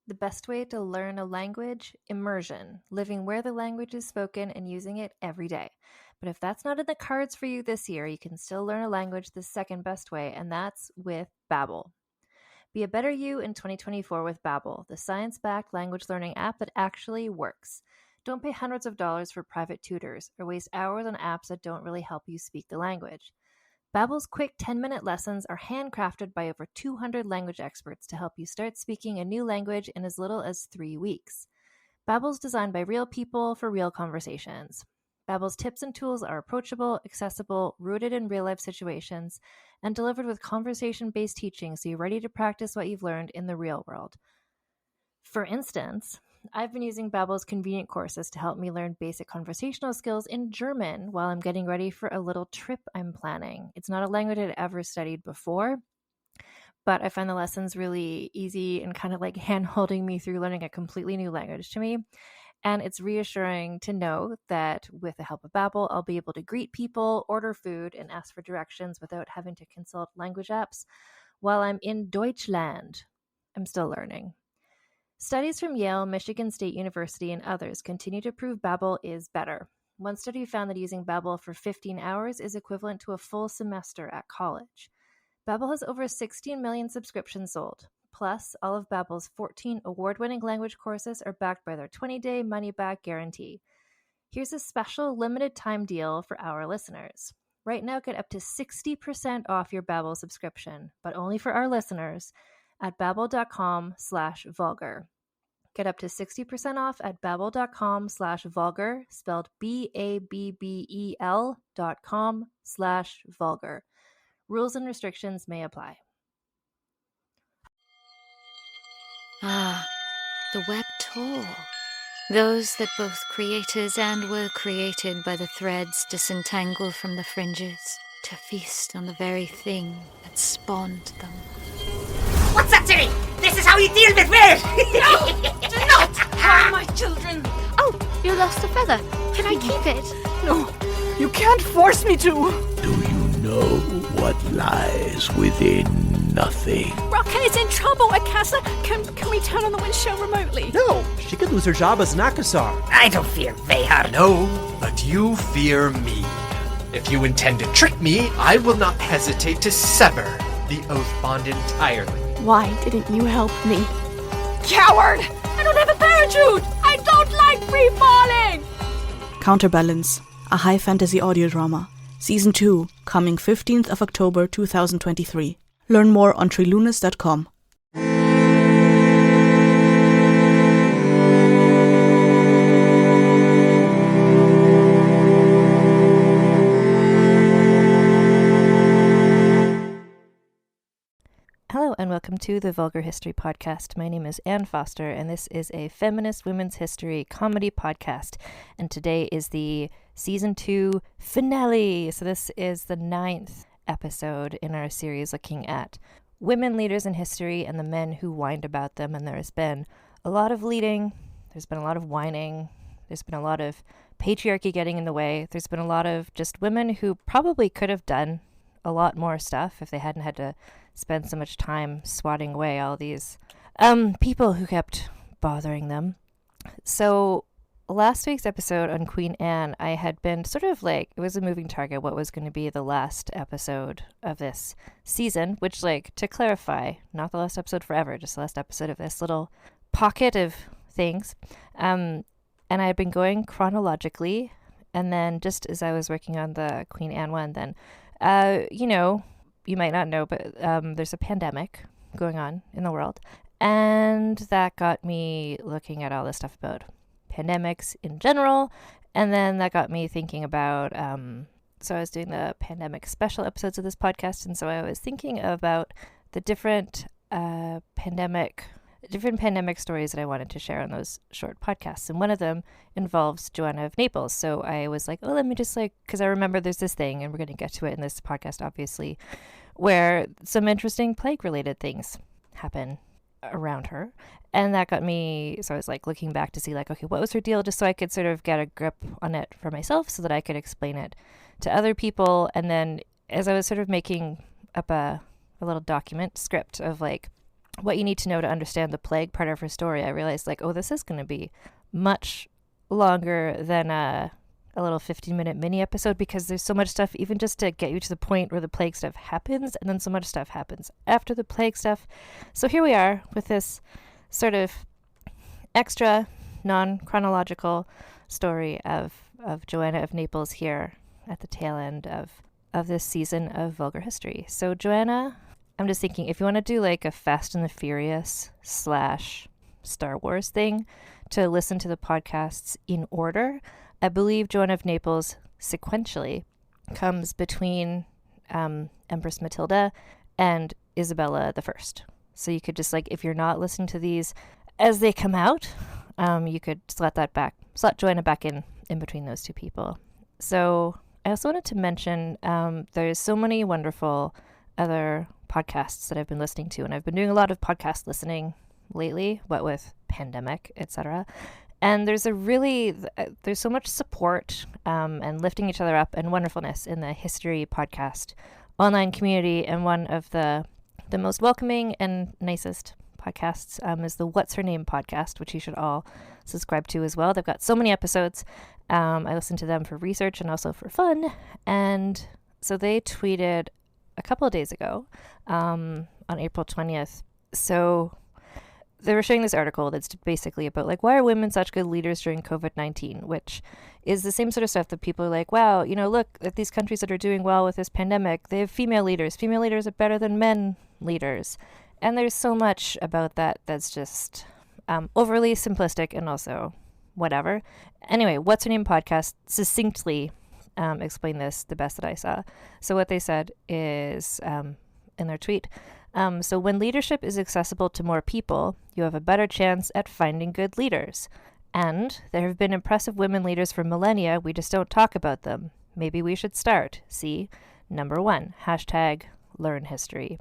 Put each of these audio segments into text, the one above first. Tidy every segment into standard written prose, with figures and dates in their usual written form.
The best way to learn a language? Immersion, living where the language is spoken and using it every day. But if that's not in the cards for you this year, you can still learn a language the second best way, and that's with Babbel. Be a better you in 2024 with Babbel, the science-backed language learning app that actually works. Don't pay hundreds of dollars for private tutors or waste hours on apps that don't really help you speak the language. Babbel's quick 10-minute lessons are handcrafted by over 200 language experts to help you start speaking a new language in as little as 3 weeks. Babbel's designed by real people for real conversations. Babbel's tips and tools are approachable, accessible, rooted in real-life situations, and delivered with conversation-based teaching so you're ready to practice what you've learned in the real world. For instance, I've been using Babbel's convenient courses to help me learn basic conversational skills in German while I'm getting ready for a little trip I'm planning. It's not a language I'd ever studied before, but I find the lessons really easy and kind of like hand-holding me through learning a completely new language to me. And it's reassuring to know that with the help of Babbel, I'll be able to greet people, order food, and ask for directions without having to consult language apps while I'm in Deutschland. I'm still learning. Studies from Yale, Michigan State University, and others continue to prove Babbel is better. One study found that using Babbel for 15 hours is equivalent to a full semester at college. Babbel has over 16 million subscriptions sold. Plus, all of Babbel's 14 award-winning language courses are backed by their 20-day money-back guarantee. Here's a special limited-time deal for our listeners. Right now, get up to 60% off your Babbel subscription, but only for our listeners at babbel.com/vulgar. Get up to 60% off at babbel.com/vulgar, spelled BABBEL.com/vulgar. Rules and restrictions may apply. Ah, the web tour. Those that both creators and were created by the threads disentangle from the fringes to feast on the very thing that spawned them. What's up, Tilly? This is how you deal with weird! No! Do not harm my children! Oh, you lost a feather. Can I keep it? No, you can't force me to! Do you know what lies within nothing? Rocket's in trouble, Akasa! Can we turn on the wind show remotely? No, she could lose her job as an Akasar. I don't fear Vehar. No, but you fear me. If you intend to trick me, I will not hesitate to sever the oath bond entirely. Why didn't you help me? Coward! I don't have a parachute! I don't like free falling! Counterbalance, a high fantasy audio drama. Season 2, coming 15th of October 2023. Learn more on trilunas.com. Hello and welcome to the Vulgar History Podcast. My name is Anne Foster and this is a feminist women's history comedy podcast. And today is the Season 2 finale. So this is the 9th episode in our series looking at women leaders in history and the men who whined about them. And there has been a lot of leading. There's been a lot of whining. There's been a lot of patriarchy getting in the way. There's been a lot of just women who probably could have done a lot more stuff if they hadn't had to spend so much time swatting away all these people who kept bothering them. So last week's episode on Queen Anne, I had been sort of like, it was a moving target, what was going to be the last episode of this season, which, like, to clarify, not the last episode forever, just the last episode of this little pocket of things. And I had been going chronologically, and then just as I was working on the Queen Anne one, then, you might not know, but there's a pandemic going on in the world. And that got me looking at all this stuff about pandemics in general. And then that got me thinking about, so I was doing the pandemic special episodes of this podcast. And so I was thinking about the different pandemic stories that I wanted to share on those short podcasts. And one of them involves Joanna of Naples. So I was like, oh, let me just because I remember there's this thing, and we're going to get to it in this podcast, obviously, where some interesting plague-related things happen around her. And that got me, so I was like looking back to see like, okay, what was her deal? Just so I could sort of get a grip on it for myself so that I could explain it to other people. And then as I was sort of making up a little document script of like what you need to know to understand the plague part of her story, I realized, like, oh, this is going to be much longer than a little 15-minute mini episode, because there's so much stuff, even just to get you to the point where the plague stuff happens, and then so much stuff happens after the plague stuff. So here we are with this sort of extra non-chronological story of Joanna of Naples here at the tail end of this season of Vulgar History. So Joanna, I'm just thinking, if you want to do like a Fast and the Furious / Star Wars thing to listen to the podcasts in order, I believe Joanna of Naples sequentially comes between Empress Matilda and Isabella I. So you could just, like, if you're not listening to these as they come out, you could slot Joanna back in between those two people. So I also wanted to mention there's so many wonderful other podcasts that I've been listening to, and I've been doing a lot of podcast listening lately, what with pandemic, etc. And there's so much support and lifting each other up and wonderfulness in the history podcast online community. And one of the most welcoming and nicest podcasts is the What's Her Name podcast, which you should all subscribe to as well. They've got so many episodes. I listen to them for research and also for fun. And so they tweeted a couple of days ago on April 20th. So they were showing this article that's basically about, like, why are women such good leaders during COVID-19, which is the same sort of stuff that people are like, wow, look at these countries that are doing well with this pandemic. They have female leaders. Female leaders are better than men leaders. And there's so much about that that's just overly simplistic and also whatever. Anyway, What's Her Name podcast succinctly explained this the best that I saw. So what they said is in their tweet, so when leadership is accessible to more people, you have a better chance at finding good leaders. And there have been impressive women leaders for millennia. We just don't talk about them. Maybe we should start. See, number 1, #learn history.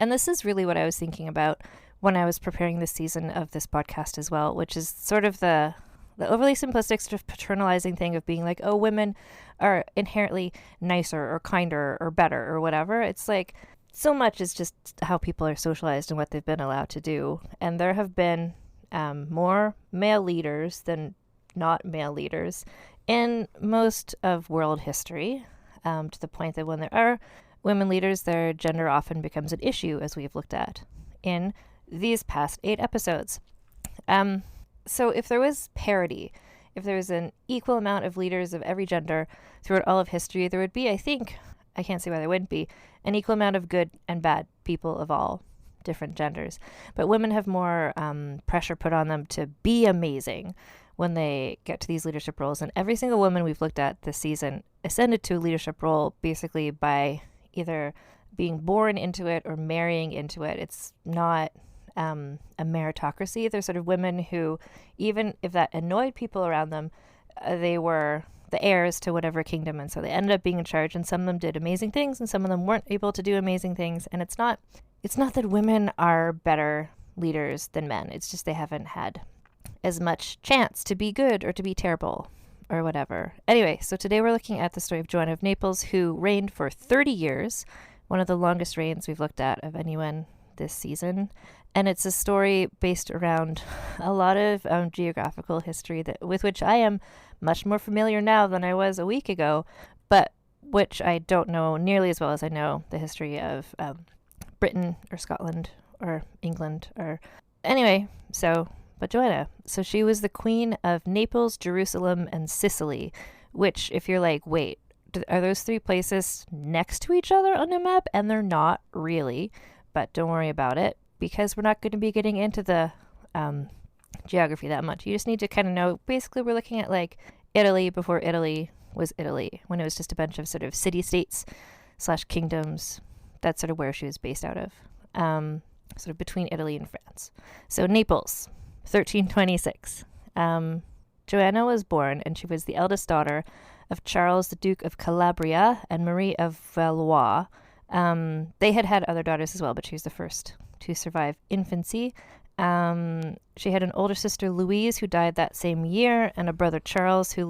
And this is really what I was thinking about when I was preparing this season of this podcast as well, which is sort of the overly simplistic sort of paternalizing thing of being like, oh, women are inherently nicer or kinder or better or whatever. It's like, so much is just how people are socialized and what they've been allowed to do. And there have been more male leaders than not male leaders in most of world history, to the point that when there are women leaders, their gender often becomes an issue, as we've looked at in these past 8 episodes. So if there was parity, if there was an equal amount of leaders of every gender throughout all of history, there would be, I think, I can't see why there wouldn't be, an equal amount of good and bad people of all different genders. But women have more pressure put on them to be amazing when they get to these leadership roles. And every single woman we've looked at this season ascended to a leadership role basically by either being born into it or marrying into it. It's not a meritocracy. They're sort of women who, even if that annoyed people around them, they were the heirs to whatever kingdom, and so they ended up being in charge. And some of them did amazing things, and some of them weren't able to do amazing things. And it's not that women are better leaders than men. It's just they haven't had as much chance to be good or to be terrible or whatever. Anyway, so today we're looking at the story of Joanna of Naples, who reigned for 30 years, one of the longest reigns we've looked at of anyone this season. And it's a story based around a lot of geographical history with which I am much more familiar now than I was a week ago, but which I don't know nearly as well as I know the history of Britain or Scotland or England or... Anyway, but Joanna, so she was the Queen of Naples, Jerusalem, and Sicily, which, if you're like, wait, are those 3 places next to each other on a map? And they're not really, but don't worry about it, because we're not going to be getting into the geography that much. You just need to kind of know, basically we're looking at like Italy before Italy was Italy, when it was just a bunch of sort of city-states / kingdoms. That's sort of where she was based out of, sort of between Italy and France. So Naples, 1326. Joanna was born, and she was the eldest daughter of Charles, the Duke of Calabria, and Marie of Valois. They had other daughters as well, but she was the first to survive infancy. She had an older sister, Louise, who died that same year, and a brother, Charles, who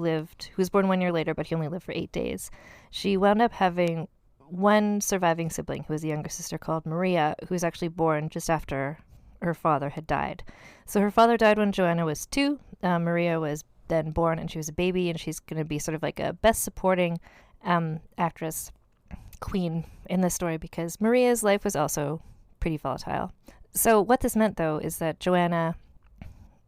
was born 1 year later, but he only lived for 8 days. She wound up having one surviving sibling, who was a younger sister called Maria, who was actually born just after her father had died. So her father died when Joanna was 2. Maria was then born and she was a baby, and she's going to be sort of like a best supporting actress queen in this story because Maria's life was also pretty volatile. So what this meant, though, is that Joanna,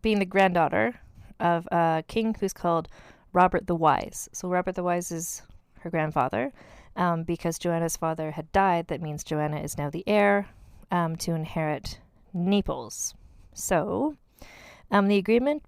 being the granddaughter of a king who's called Robert the Wise. So Robert the Wise is her grandfather. Because Joanna's father had died, that means Joanna is now the heir to inherit Naples. So the agreement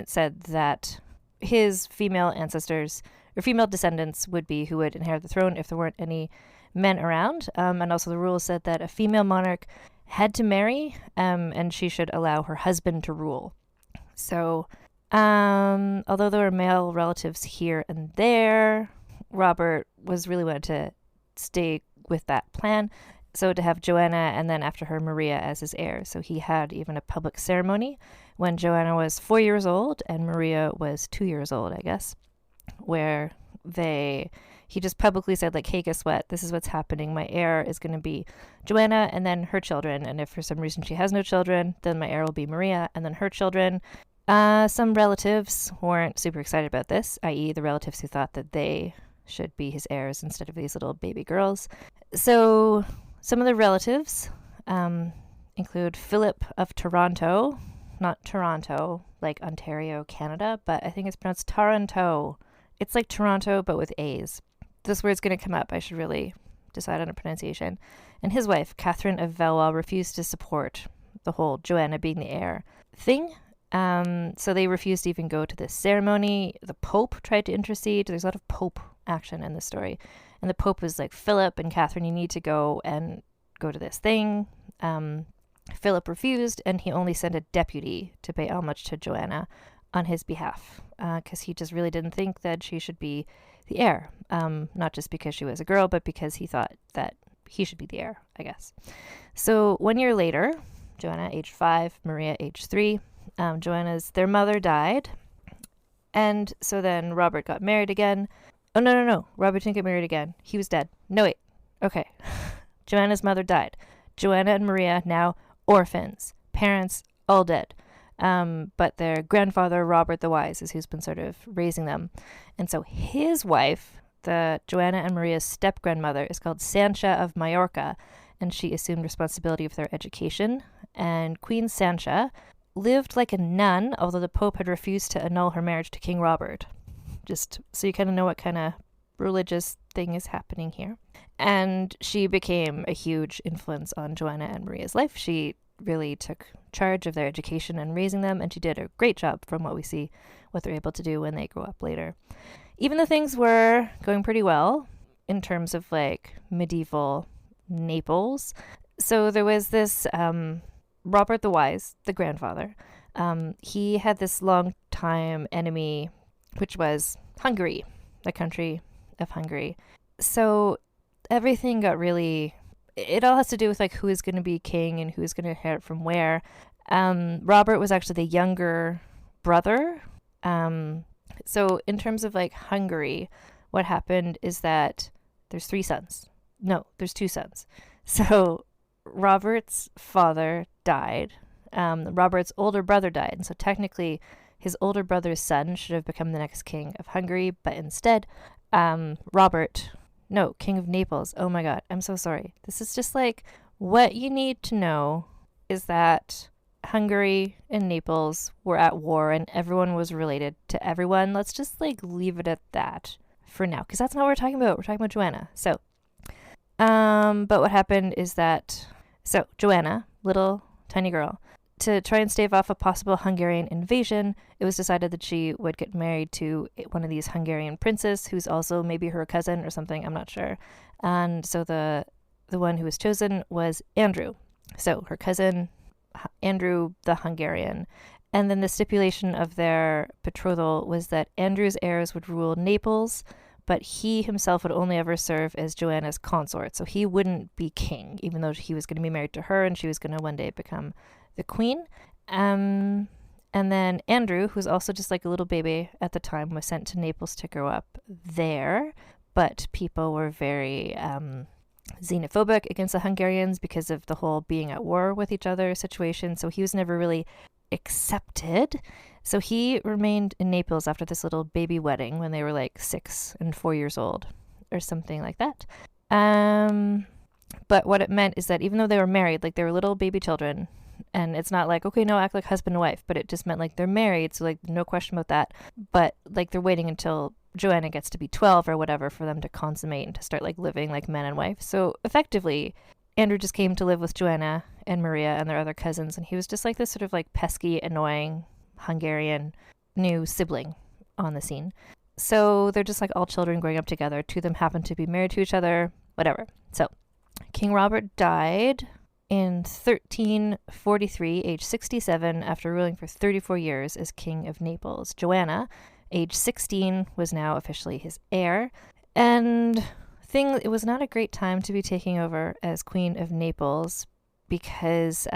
said that his female ancestors or female descendants would be who would inherit the throne if there weren't any men around. And also the rules said that a female monarch had to marry and she should allow her husband to rule. So although there were male relatives here and there, Robert was really wanted to stay with that plan. So to have Joanna and then after her Maria as his heir. So he had even a public ceremony when Joanna was 4 years old and Maria was 2 years old, I guess, where he just publicly said, like, hey, guess what? This is what's happening. My heir is going to be Joanna and then her children. And if for some reason she has no children, then my heir will be Maria and then her children. Some relatives weren't super excited about this, i.e. the relatives who thought that they should be his heirs instead of these little baby girls. So some of the relatives include Philip of Toronto, not Toronto, like Ontario, Canada, but I think it's pronounced Taranto. It's like Toronto, but with A's. This word's going to come up. I should really decide on a pronunciation. And his wife, Catherine of Valois, refused to support the whole Joanna being the heir thing. So they refused to even go to this ceremony. The Pope tried to intercede. There's a lot of Pope action in this story. And the Pope was like, Philip and Catherine, you need to go to this thing. Philip refused, and he only sent a deputy to pay homage to Joanna on his behalf, because he just really didn't think that she should be the heir. Not just because she was a girl, but because he thought that he should be the heir, I guess. So 1 year later, Joanna, age 5, Maria, age 3, their mother died. And so then Robert got married again. Oh, no. Robert didn't get married again. He was dead. No, wait. Okay. Joanna's mother died. Joanna and Maria, now orphans. Parents, all dead. But their grandfather, Robert the Wise, is who's been sort of raising them. And so his wife, the Joanna and Maria's step-grandmother, is called Sancha of Majorca, and she assumed responsibility for their education. And Queen Sancha lived like a nun, although the Pope had refused to annul her marriage to King Robert. Just so you kind of know what kind of religious thing is happening here. And she became a huge influence on Joanna and Maria's life. She really took charge of their education and raising them, and she did a great job from what we see, what they're able to do when they grow up later. Even though things were going pretty well in terms of like medieval Naples. So there was this Robert the Wise, the grandfather. He had this long time enemy, which was Hungary, the country of Hungary. So everything got really, it all has to do with like who is going to be king and who is going to inherit from where. Robert was actually the younger brother. So in terms of like Hungary, what happened is that there's 3 sons. No, there's 2 sons. So Robert's father died. Robert's older brother died. And so technically his older brother's son should have become the next king of Hungary. But instead, King of Naples. Oh my God, I'm so sorry. This is just like what you need to know is that Hungary and Naples were at war and everyone was related to everyone. Let's just like leave it at that for now, because that's not what we're talking about. We're talking about Joanna. So, but what happened is that, so Joanna, little tiny girl, to try and stave off a possible Hungarian invasion, it was decided that she would get married to one of these Hungarian princes, who's also maybe her cousin or something, I'm not sure. And so the one who was chosen was Andrew. So her cousin, Andrew the Hungarian. And then the stipulation of their betrothal was that Andrew's heirs would rule Naples, but he himself would only ever serve as Joanna's consort. So he wouldn't be king, even though he was going to be married to her and she was going to one day become the queen. And then Andrew, who's also just like a little baby at the time, was sent to Naples to grow up there. But people were very xenophobic against the Hungarians because of the whole being at war with each other situation. So he was never really accepted. So he remained in Naples after this little baby wedding when they were like 6 and 4 years old or something like that. But what it meant is that even though they were married, like they were little baby children, and it's not like, okay, no, act like husband and wife, but it just meant like they're married, so like no question about that. But like they're waiting until Joanna gets to be 12 or whatever for them to consummate and to start like living like man and wife. So effectively, Andrew just came to live with Joanna and Maria and their other cousins, and he was just like this sort of like pesky, annoying Hungarian new sibling on the scene. So they're just like all children growing up together. Two of them happen to be married to each other, whatever. So King Robert died in 1343, age 67, after ruling for 34 years as King of Naples. Joanna, age 16, was now officially his heir. And it was not a great time to be taking over as Queen of Naples because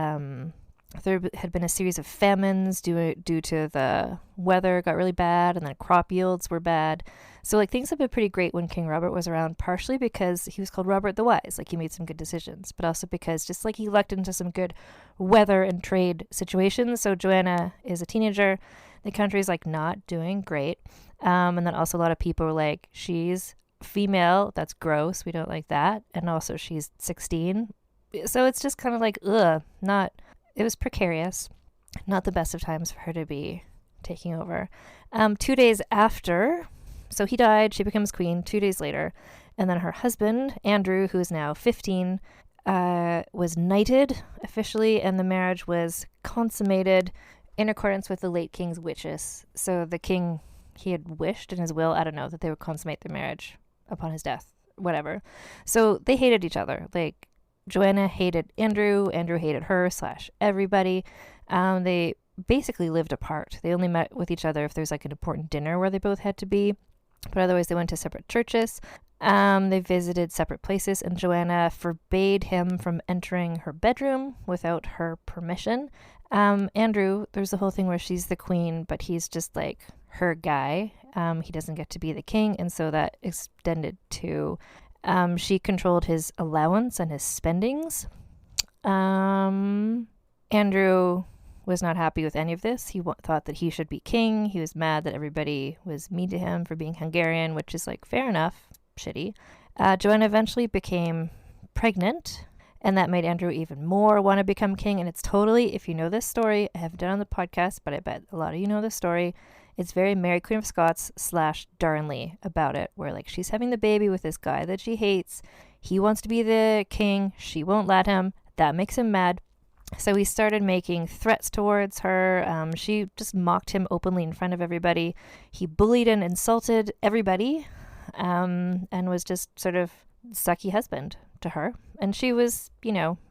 there had been a series of famines due to the weather got really bad, and then crop yields were bad. So like things have been pretty great when King Robert was around, partially because he was called Robert the Wise, like he made some good decisions, but also because just like he lucked into some good weather and trade situations. So Joanna is a teenager. The country's like not doing great. And then also a lot of people were like, she's female, that's gross, we don't like that. And also she's 16. So it's just kind of like, it was precarious. Not the best of times for her to be taking over. 2 days after, so he died, she becomes queen 2 days later. And then her husband, Andrew, who is now 15, was knighted officially, and the marriage was consummated in accordance with the late king's wishes. So the king, he had wished in his will, I don't know, that they would consummate their marriage upon his death, whatever. So they hated each other. Like, Joanna hated Andrew hated her / everybody. They basically lived apart. They only met with each other if there's like an important dinner where they both had to be, but otherwise they went to separate churches. They visited separate places, and Joanna forbade him from entering her bedroom without her permission. Andrew, there's the whole thing where she's the queen, but he's just like her guy. He doesn't get to be the king, and so that extended to she controlled his allowance and his spendings. Andrew was not happy with any of this. He thought that he should be king. He was mad that everybody was mean to him for being Hungarian, which is like fair enough, shitty. Joanna eventually became pregnant, and that made Andrew even more want to become king. And it's totally, if you know this story, I haven't done it on the podcast, but I bet a lot of you know this story. It's very Mary Queen of Scots / Darnley about it, where like she's having the baby with this guy that she hates. He wants to be the king. She won't let him. That makes him mad. So he started making threats towards her. She just mocked him openly in front of everybody. He bullied and insulted everybody, and was just sort of sucky husband to her. And she was,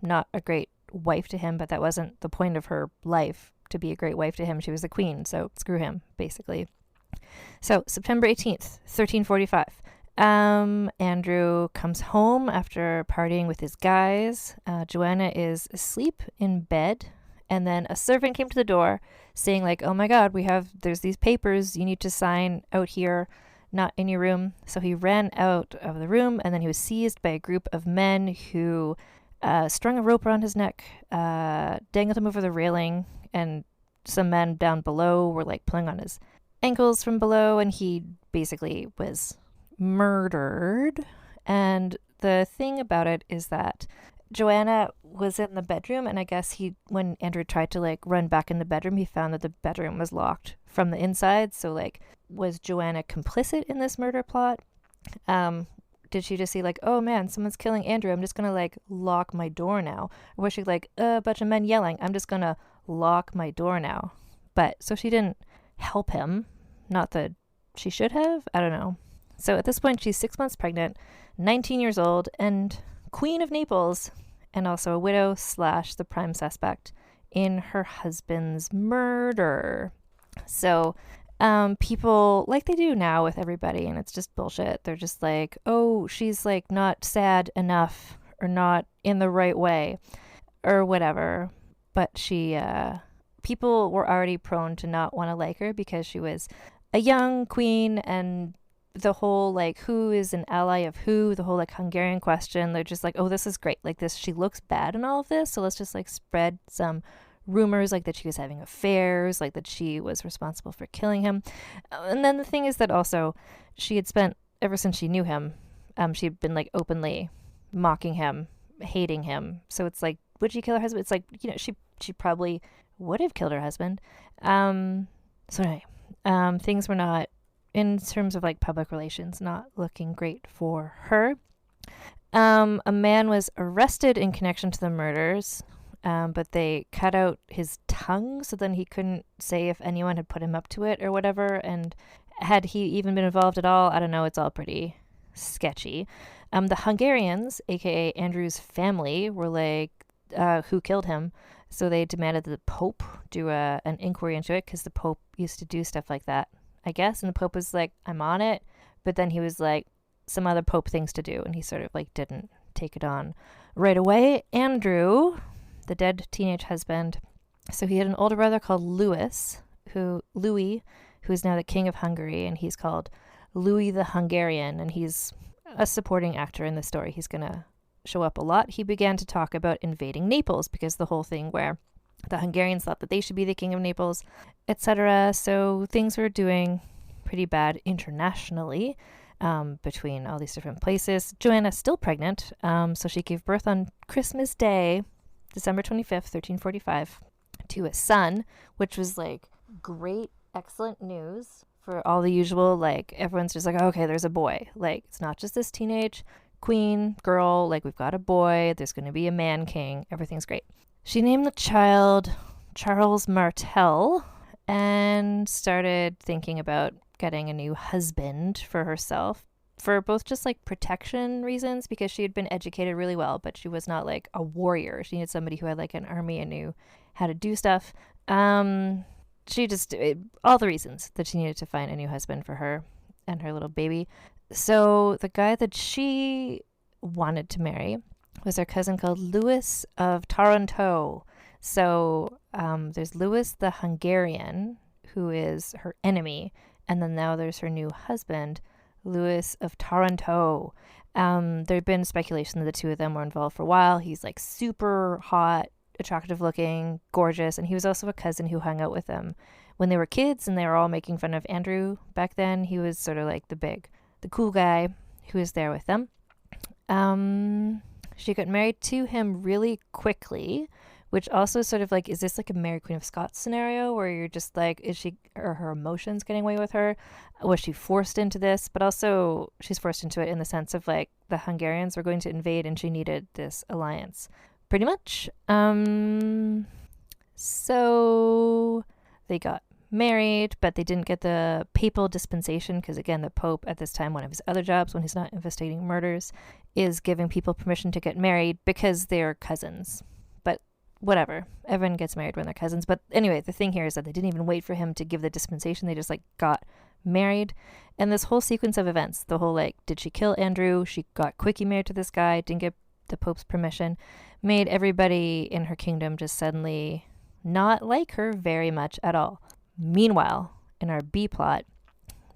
not a great wife to him, but that wasn't the point of her life, to be a great wife to him. She was a queen, so screw him, basically. So September 18th, 1345. Andrew comes home after partying with his guys. Joanna is asleep in bed, and then a servant came to the door saying like, oh my God, there's these papers you need to sign out here, not in your room. So he ran out of the room, and then he was seized by a group of men who strung a rope around his neck, dangled him over the railing, and some men down below were like pulling on his ankles from below, and he basically was murdered. And the thing about it is that Joanna was in the bedroom, and I guess when Andrew tried to like run back in the bedroom, he found that the bedroom was locked from the inside. So like, was Joanna complicit in this murder plot? Did she just see like, oh man, someone's killing Andrew, I'm just gonna like lock my door now? Or was she like, a bunch of men yelling, I'm just gonna lock my door now? But so she didn't help him. Not that she should have, I don't know. So at this point she's 6 months pregnant, 19 years old, and Queen of Naples, and also a widow / the prime suspect in her husband's murder. So people, like they do now with everybody, and it's just bullshit. They're just like, oh, she's like not sad enough, or not in the right way, or whatever. But people were already prone to not want to like her because she was a young queen and the whole like who is an ally of who, the whole like Hungarian question. They're just like, oh, this is great. Like this, she looks bad in all of this, so let's just like spread some rumors like that she was having affairs, like that she was responsible for killing him. And then the thing is that also she had spent ever since she knew him, she had been like openly mocking him, hating him. So it's like, would she kill her husband? It's like, you know, she probably would have killed her husband. So anyway, things were not, in terms of like public relations, not looking great for her. A man was arrested in connection to the murders, but they cut out his tongue so then he couldn't say if anyone had put him up to it or whatever. And had he even been involved at all, I don't know. It's all pretty sketchy. The Hungarians, aka Andrew's family, were like, who killed him? So they demanded that the Pope do an inquiry into it, because the Pope used to do stuff like that, I guess. And the Pope was like, I'm on it. But then he was like, some other Pope things to do. And he sort of like didn't take it on right away. Andrew, the dead teenage husband, so he had an older brother called Louis, who is now the King of Hungary. And he's called Louis the Hungarian. And he's a supporting actor in the story. He's going to show up a lot. He began to talk about invading Naples, because the whole thing where the Hungarians thought that they should be the King of Naples, etc. So things were doing pretty bad internationally, between all these different places. Joanna's still pregnant, so she gave birth on Christmas Day, December 25th, 1345, to a son, which was like great, excellent news for all the usual, like everyone's just like, oh, okay, there's a boy. Like, it's not just this teenage queen girl, like we've got a boy, there's going to be a man king, everything's great. She named the child Charles Martel and started thinking about getting a new husband for herself, for both just like protection reasons, because she had been educated really well, but she was not like a warrior. She needed somebody who had like an army and knew how to do stuff. She just, all the reasons that she needed to find a new husband for her and her little baby. So the guy that she wanted to marry was her cousin called Louis of Taranto. So there's Louis the Hungarian, who is her enemy, and then now there's her new husband, Louis of Taranto. There had been speculation that the two of them were involved for a while. He's like super hot, attractive looking, gorgeous, and he was also a cousin who hung out with them when they were kids, and they were all making fun of Andrew back then. He was sort of like the cool guy who was there with them. She got married to him really quickly, which also sort of like, is this like a Mary Queen of Scots scenario where you're just like, are her emotions getting away with her? Was she forced into this? But also she's forced into it in the sense of like the Hungarians were going to invade and she needed this alliance pretty much. So they got married, but they didn't get the papal dispensation, because again, the Pope at this time, one of his other jobs when he's not investigating murders, is giving people permission to get married because they're cousins. But whatever, everyone gets married when they're cousins. But anyway, the thing here is that they didn't even wait for him to give the dispensation. They just like got married. And this whole sequence of events, the whole like, did she kill Andrew? She got quickie married to this guy, didn't get the Pope's permission, made everybody in her kingdom just suddenly not like her very much at all. Meanwhile, in our B plot,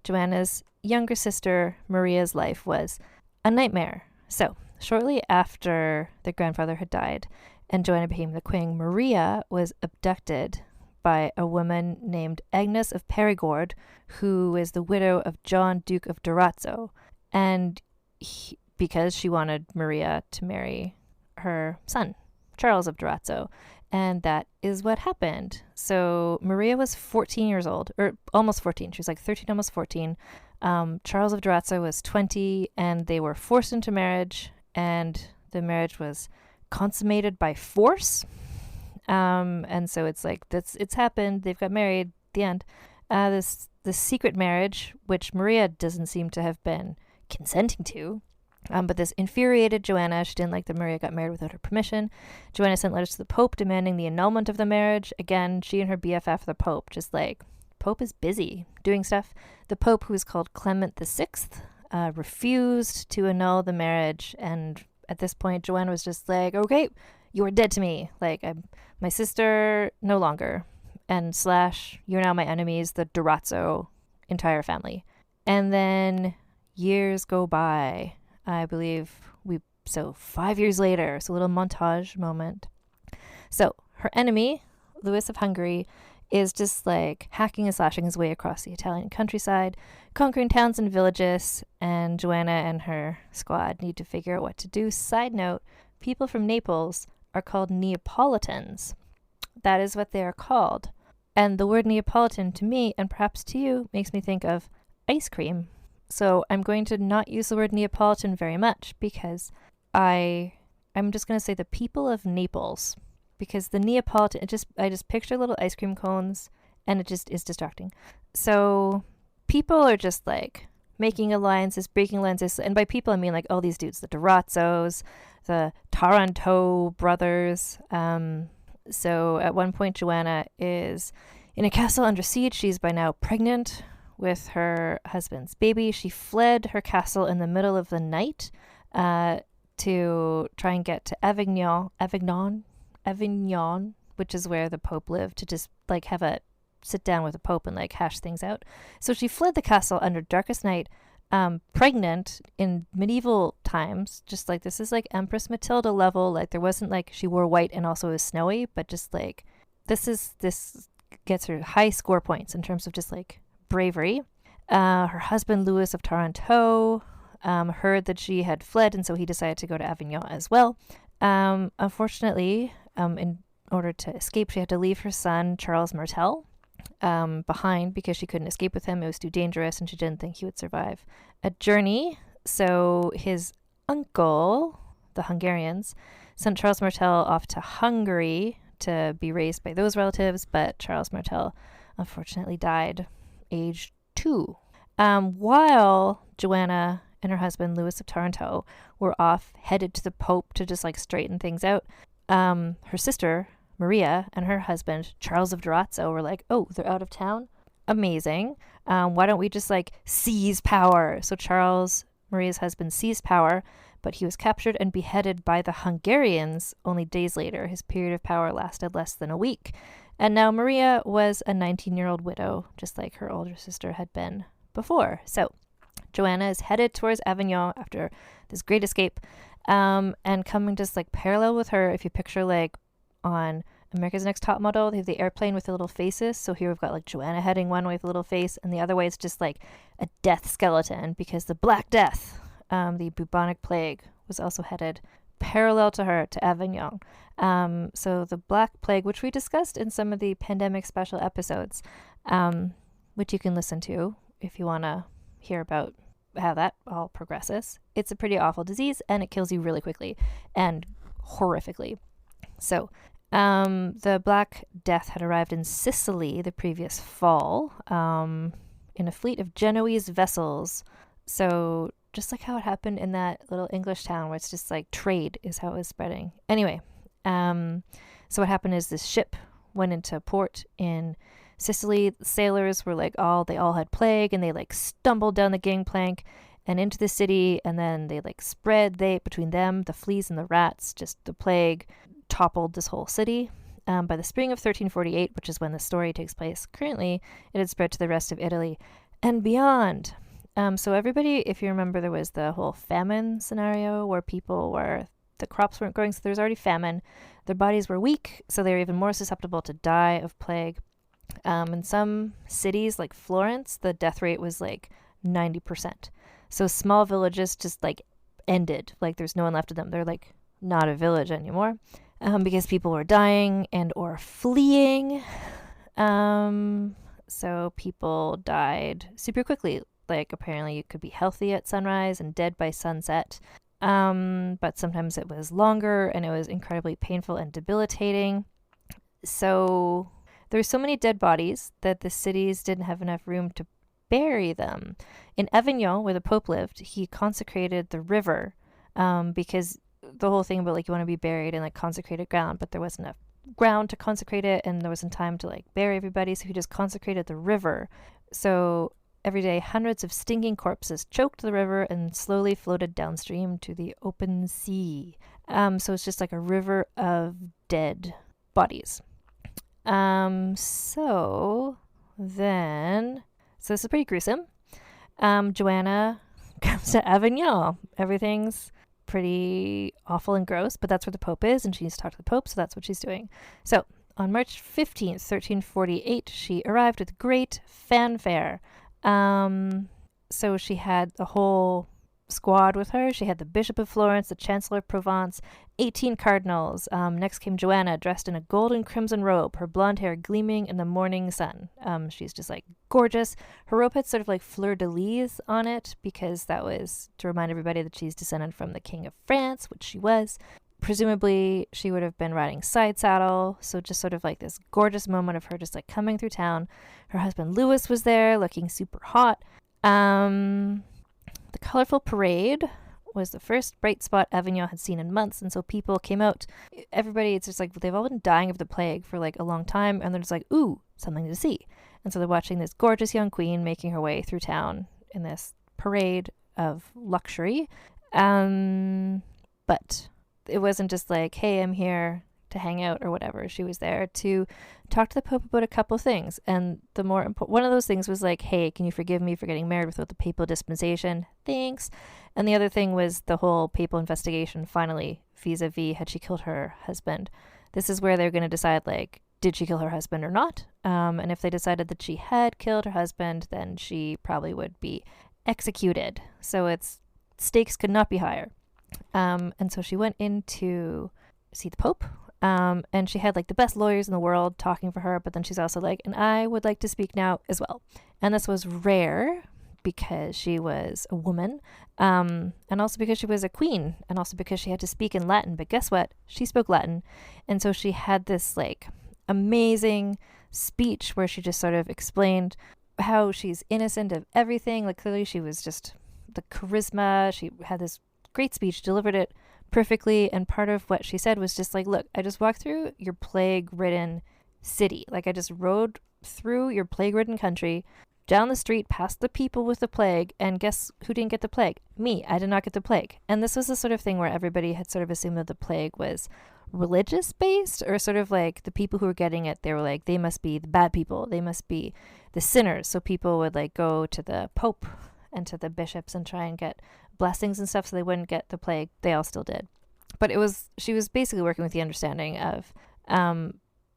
Joanna's younger sister Maria's life was a nightmare. So, shortly after their grandfather had died and Joanna became the queen, Maria was abducted by a woman named Agnes of Perigord, who is the widow of John, Duke of Durazzo. And because she wanted Maria to marry her son, Charles of Durazzo. And that is what happened. So Maria was 14 years old, or almost 14. She was like 13, almost 14. Charles of Durazzo was 20, and they were forced into marriage, and the marriage was consummated by force. And so it's like, it's happened. They've got married. The end. This secret marriage, which Maria doesn't seem to have been consenting to. But this infuriated Joanna. She didn't like that Maria got married without her permission. Joanna sent letters to the Pope demanding the annulment of the marriage. Again, she and her BFF, the Pope, just like, Pope is busy doing stuff. The Pope, who was called Clement VI, refused to annul the marriage. And at this point, Joanna was just like, okay, you are dead to me. Like, I'm my sister, no longer. And / you're now my enemies, the Durazzo entire family. And then years go by. I believe 5 years later, so a little montage moment. So her enemy, Louis of Hungary, is just like hacking and slashing his way across the Italian countryside, conquering towns and villages, and Joanna and her squad need to figure out what to do. Side note, people from Naples are called Neapolitans. That is what they are called. And the word Neapolitan to me, and perhaps to you, makes me think of ice cream. So I'm going to not use the word Neapolitan very much because I'm just going to say the people of Naples, because the Neapolitan, I just picture little ice cream cones and it just is distracting. So people are just like making alliances, breaking alliances. And by people, I mean like all these dudes, the Durazzos, the Taranto brothers. So at one point, Joanna is in a castle under siege. She's by now pregnant with her husband's baby. She fled her castle in the middle of the night to try and get to Avignon, which is where the Pope lived, to just like have a sit down with the Pope and like hash things out. So she fled the castle under darkest night, pregnant in medieval times. Just like this is like Empress Matilda level. Like there wasn't like she wore white and also was snowy, but just like this gets her high score points in terms of just like bravery. Her husband Louis of Taranto heard that she had fled, and so he decided to go to Avignon as well. Unfortunately, in order to escape, she had to leave her son Charles Martel behind because she couldn't escape with him. It was too dangerous, and she didn't think he would survive a journey. So his uncle, the Hungarians, sent Charles Martel off to Hungary to be raised by those relatives, but Charles Martel unfortunately died aged 2. While Joanna and her husband Louis of Taranto were off headed to the Pope to just like straighten things out, her sister Maria and her husband Charles of Durazzo were like, oh, they're out of town? Amazing. Why don't we just like seize power? So Charles, Maria's husband, seized power, but he was captured and beheaded by the Hungarians only days later. His period of power lasted less than a week. And now Maria was a 19-year-old widow, just like her older sister had been before. So Joanna is headed towards Avignon after this great escape, and coming just like parallel with her, if you picture like on America's Next Top Model, they have the airplane with the little faces. So here we've got like Joanna heading one way with a little face, and the other way it's just like a death skeleton, because the Black Death, the bubonic plague, was also headed parallel to her to Avignon. So the Black Plague, which we discussed in some of the pandemic special episodes, which you can listen to if you want to hear about how that all progresses. It's a pretty awful disease, and it kills you really quickly and horrifically. So the Black Death had arrived in Sicily the previous fall in a fleet of Genoese vessels. So just like how it happened in that little English town where it's just like trade is how it was spreading. Anyway, so what happened is this ship went into port in Sicily. Sailors were like they all had plague, and they like stumbled down the gangplank and into the city, and then they like spread between them, the fleas and the rats, just the plague toppled this whole city. By the spring of 1348, which is when the story takes place currently, it had spread to the rest of Italy and beyond. So everybody, if you remember, there was the whole famine scenario where the crops weren't growing, so there was already famine. Their bodies were weak, so they were even more susceptible to die of plague. In some cities like Florence, the death rate was like 90%. So small villages just like ended. Like there's no one left of them. They're like not a village anymore, because people were dying and or fleeing. So people died super quickly. Like apparently you could be healthy at sunrise and dead by sunset. But sometimes it was longer, and it was incredibly painful and debilitating. So there's so many dead bodies that the cities didn't have enough room to bury them. In Avignon, where the Pope lived, he consecrated the river, because the whole thing about like you want to be buried in like consecrated ground, but there wasn't enough ground to consecrate it, and there wasn't time to like bury everybody, so he just consecrated the river. So every day, hundreds of stinking corpses choked the river and slowly floated downstream to the open sea. So it's just like a river of dead bodies. So this is pretty gruesome. Joanna comes to Avignon. Everything's pretty awful and gross, but that's where the Pope is, and she needs to talk to the Pope, so that's what she's doing. So on March 15th, 1348, she arrived with great fanfare. So she had the whole squad with her. She had the Bishop of Florence, the Chancellor of Provence, 18 cardinals. Next came Joanna, dressed in a gold and crimson robe, her blonde hair gleaming in the morning sun. She's just like gorgeous. Her robe had sort of like fleur-de-lis on it because that was to remind everybody that she's descended from the King of France, which she was. Presumably, she would have been riding side saddle, so just sort of like this gorgeous moment of her just like coming through town. Her husband Louis was there, looking super hot. The colorful parade was the first bright spot Avignon had seen in months, and so people came out. Everybody, it's just like they've all been dying of the plague for like a long time, and they're just like, ooh, something to see. And so they're watching this gorgeous young queen making her way through town in this parade of luxury. But it wasn't just like, hey, I'm here to hang out or whatever. She was there to talk to the Pope about a couple things. And the more important one of those things was like, hey, can you forgive me for getting married without the papal dispensation? Thanks. And the other thing was the whole papal investigation finally, vis-a-vis had she killed her husband. This is where they're going to decide, like, did she kill her husband or not? And if they decided that she had killed her husband, then she probably would be executed. So its stakes could not be higher. And so she went in to see the Pope. And she had like the best lawyers in the world talking for her, but then she's also like, and I would like to speak now as well. And this was rare because she was a woman, and also because she was a queen, and also because she had to speak in Latin. But guess what? She spoke Latin. And so she had this like amazing speech where she just sort of explained how she's innocent of everything. Like clearly she was just the charisma. She had this great speech, delivered it perfectly, and part of what she said was just like, look, I just walked through your plague-ridden city. Like I just rode through your plague-ridden country, down the street, past the people with the plague, and guess who didn't get the plague? Me. I did not get the plague. And this was the sort of thing where everybody had sort of assumed that the plague was religious-based, or sort of like the people who were getting it, they were like, they must be the bad people. They must be the sinners. So people would like go to the Pope and to the bishops and try and get blessings and stuff so they wouldn't get the plague. They all still did. But she was basically working with the understanding of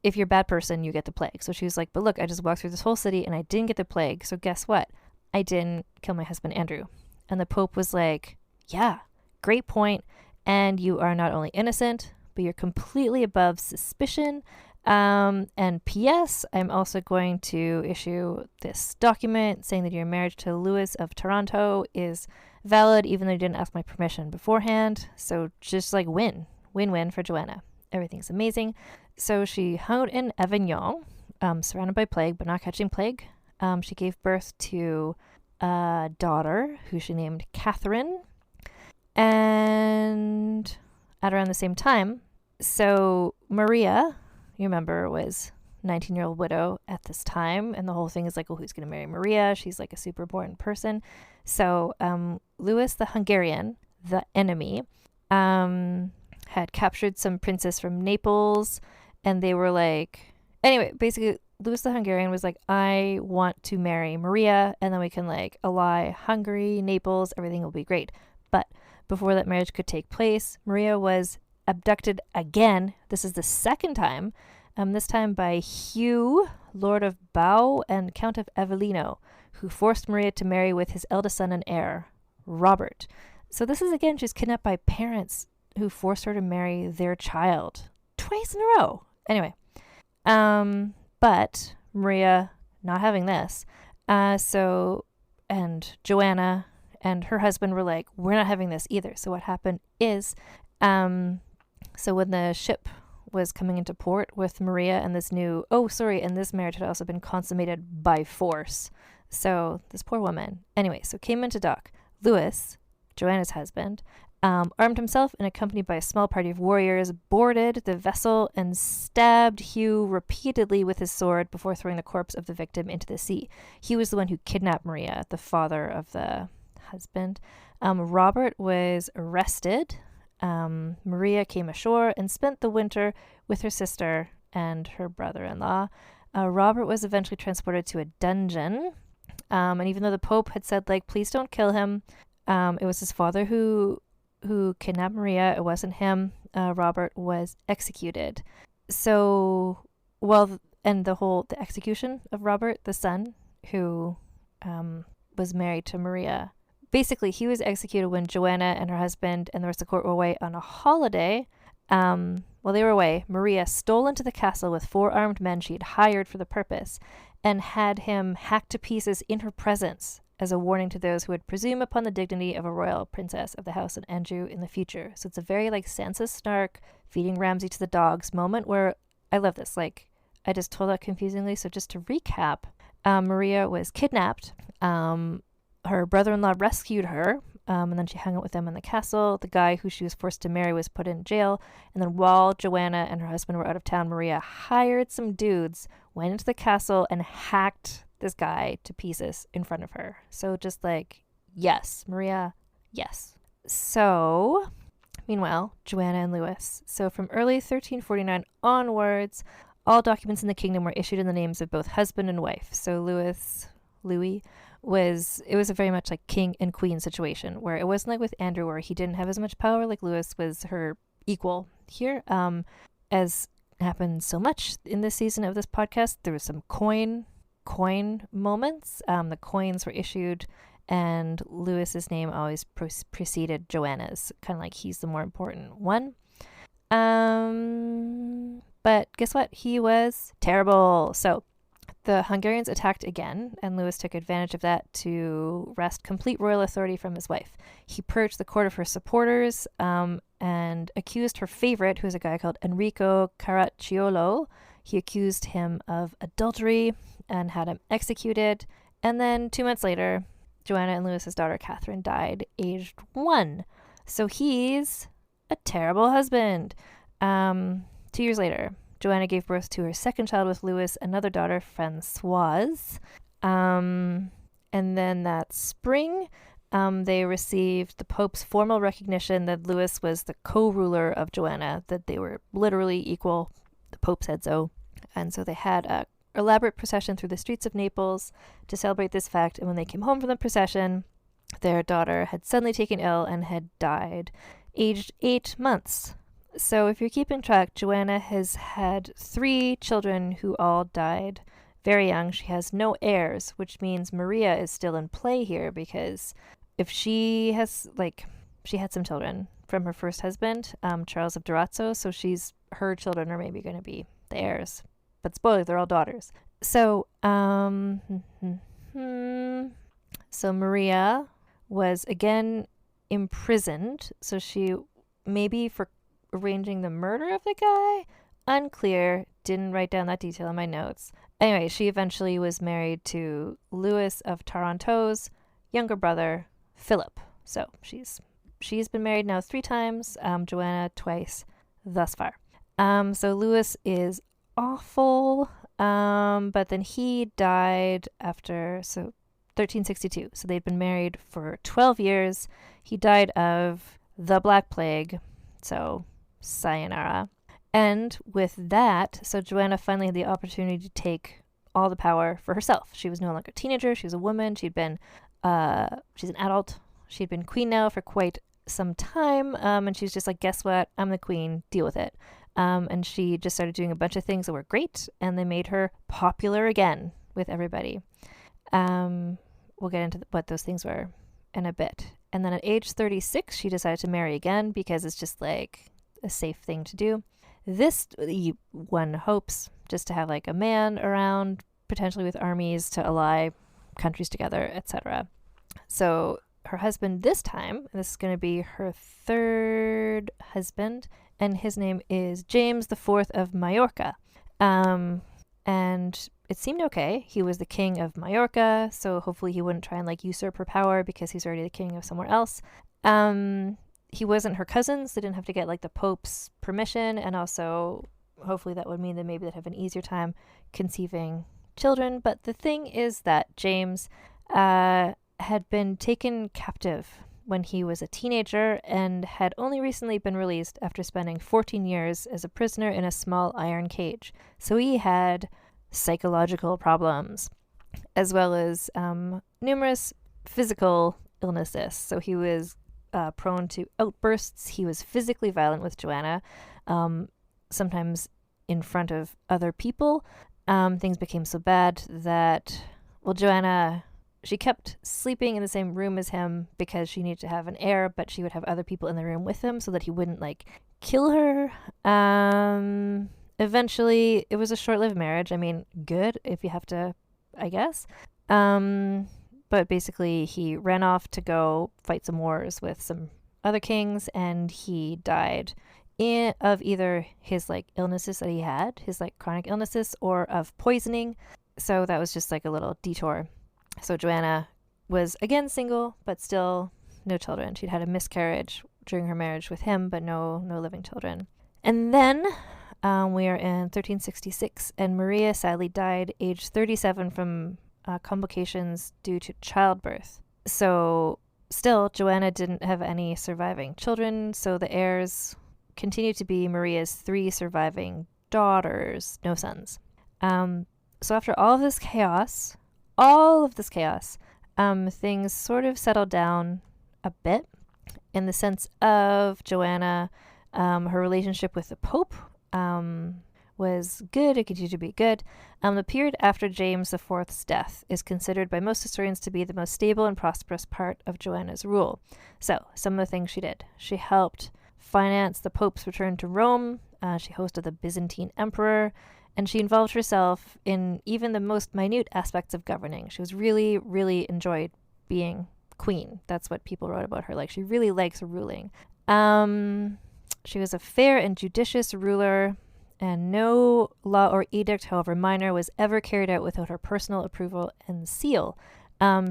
if you're a bad person, you get the plague. So she was like, but look, I just walked through this whole city and I didn't get the plague. So guess what? I didn't kill my husband, Andrew. And the Pope was like, yeah, great point. And you are not only innocent, but you're completely above suspicion. And P.S., I'm also going to issue this document saying that your marriage to Louis of Taranto is valid, even though you didn't ask my permission beforehand. So just like win-win for Joanna. Everything's amazing. So she hung out in Avignon, surrounded by plague, but not catching plague. She gave birth to a daughter who she named Catherine. And at around the same time, so Maria, you remember, was 19-year-old widow at this time. And the whole thing is like, well, who's going to marry Maria? She's like a super important person. So Louis the Hungarian, the enemy, had captured some princess from Naples. And they were like, anyway, basically, Louis the Hungarian was like, I want to marry Maria. And then we can like ally Hungary, Naples, everything will be great. But before that marriage could take place, Maria was abducted again. This is the second time, this time by Hugh, Lord of Bau and Count of Avellino, who forced Maria to marry with his eldest son and heir, Robert. So this is again, she's kidnapped by parents who forced her to marry their child twice in a row. Anyway, but Maria not having this, and Joanna and her husband were like, we're not having this either. So what happened is, so when the ship was coming into port with Maria and this and this marriage had also been consummated by force. So this poor woman. Anyway, so came into dock. Louis, Joanna's husband, armed himself and accompanied by a small party of warriors, boarded the vessel and stabbed Hugh repeatedly with his sword before throwing the corpse of the victim into the sea. He was the one who kidnapped Maria, the father of the husband. Robert was arrested. Maria came ashore and spent the winter with her sister and her brother-in-law. Robert was eventually transported to a dungeon. And even though the Pope had said, like, please don't kill him, It was his father who kidnapped Maria. It wasn't him. Robert was executed. So, and the execution of Robert, the son, who was married to Maria. Basically, he was executed when Joanna and her husband and the rest of the court were away on a holiday. While they were away, Maria stole into the castle with 4 armed men she had hired for the purpose and had him hacked to pieces in her presence as a warning to those who would presume upon the dignity of a royal princess of the house of Anjou in the future. So it's a very like Sansa Stark feeding Ramsay to the dogs moment where I love this. Like, I just told that confusingly. So just to recap, Maria was kidnapped. Her brother-in-law rescued her, and then she hung out with them in the castle. The guy who she was forced to marry was put in jail. And then while Joanna and her husband were out of town, Maria hired some dudes, went into the castle, and hacked this guy to pieces in front of her. So just like, yes, Maria, yes. So, meanwhile, Joanna and Louis. So from early 1349 onwards, all documents in the kingdom were issued in the names of both husband and wife. So Louis it was a very much like king and queen situation where it wasn't like with Andrew where he didn't have as much power. Like Louis was her equal here. As happened so much in this season of this podcast, there was some coin moments. The coins were issued and Louis's name always preceded Joanna's, kind of like he's the more important one. But guess what? He was terrible. So the Hungarians attacked again, and Louis took advantage of that to wrest complete royal authority from his wife. He purged the court of her supporters and accused her favorite, who's a guy called Enrico Caracciolo. He accused him of adultery and had him executed. And then 2 months later, Joanna and Louis's daughter Catherine died, aged 1. So he's a terrible husband. 2 years later, Joanna gave birth to her second child with Louis, another daughter, Françoise. And then that spring, they received the Pope's formal recognition that Louis was the co-ruler of Joanna, that they were literally equal. The Pope said so. And so they had a elaborate procession through the streets of Naples to celebrate this fact. And when they came home from the procession, their daughter had suddenly taken ill and had died, aged 8 months. So if you're keeping track, Joanna has had 3 children who all died very young. She has no heirs, which means Maria is still in play here because if she has, she had some children from her first husband, Charles of Durazzo, so her children are maybe going to be the heirs. But spoiler, they're all daughters. So, so Maria was again imprisoned. So she, maybe for arranging the murder of the guy, unclear, didn't write down that detail in my notes. Anyway, she eventually was married to Louis of Taranto's younger brother, Philip. So she's been married now 3 times, Joanna twice thus far. So Louis is awful, but then he died after 1362. So they'd been married for 12 years. He died of the Black Plague, so sayonara. And with that, so Joanna finally had the opportunity to take all the power for herself. She was no longer a teenager. She was a woman. She's an adult. She'd been queen now for quite some time. And she was just like, guess what? I'm the queen. Deal with it. And she just started doing a bunch of things that were great. And they made her popular again with everybody. We'll get into what those things were in a bit. And then at age 36, she decided to marry again because it's just like a safe thing to do. This, one hopes, just to have like a man around, potentially with armies to ally countries together, etc. So her husband this time, and this is going to be her 3rd husband, and his name is James IV of Majorca. And it seemed okay. He was the king of Majorca, so hopefully he wouldn't try and like usurp her power because he's already the king of somewhere else. He wasn't her cousin, so they didn't have to get like the Pope's permission, and also hopefully that would mean that maybe they'd have an easier time conceiving children. But the thing is that James had been taken captive when he was a teenager and had only recently been released after spending 14 years as a prisoner in a small iron cage. So he had psychological problems as well as numerous physical illnesses. So he was prone to outbursts. He was physically violent with Joanna, sometimes in front of other people. Things became so bad that, Joanna, she kept sleeping in the same room as him because she needed to have an heir, but she would have other people in the room with him so that he wouldn't kill her. Eventually, it was a short-lived marriage. I mean, good if you have to, I guess. But basically, he ran off to go fight some wars with some other kings, and he died of either his illnesses that he had, his chronic illnesses, or of poisoning. So that was just a little detour. So Joanna was again single, but still no children. She'd had a miscarriage during her marriage with him, but no living children. And then we are in 1366, and Maria sadly died aged 37 from complications due to childbirth. So still, Joanna didn't have any surviving children, so the heirs continued to be Maria's 3 surviving daughters, no sons. So after all of this chaos, things sort of settled down a bit in the sense of Joanna, her relationship with the Pope was good. It continued to be good. The period after James IV's death is considered by most historians to be the most stable and prosperous part of Joanna's rule. So, some of the things she did. She helped finance the Pope's return to Rome. She hosted the Byzantine emperor, and she involved herself in even the most minute aspects of governing. She was really, really enjoyed being queen. That's what people wrote about her. She really likes ruling. She was a fair and judicious ruler, and no law or edict, however minor, was ever carried out without her personal approval and seal.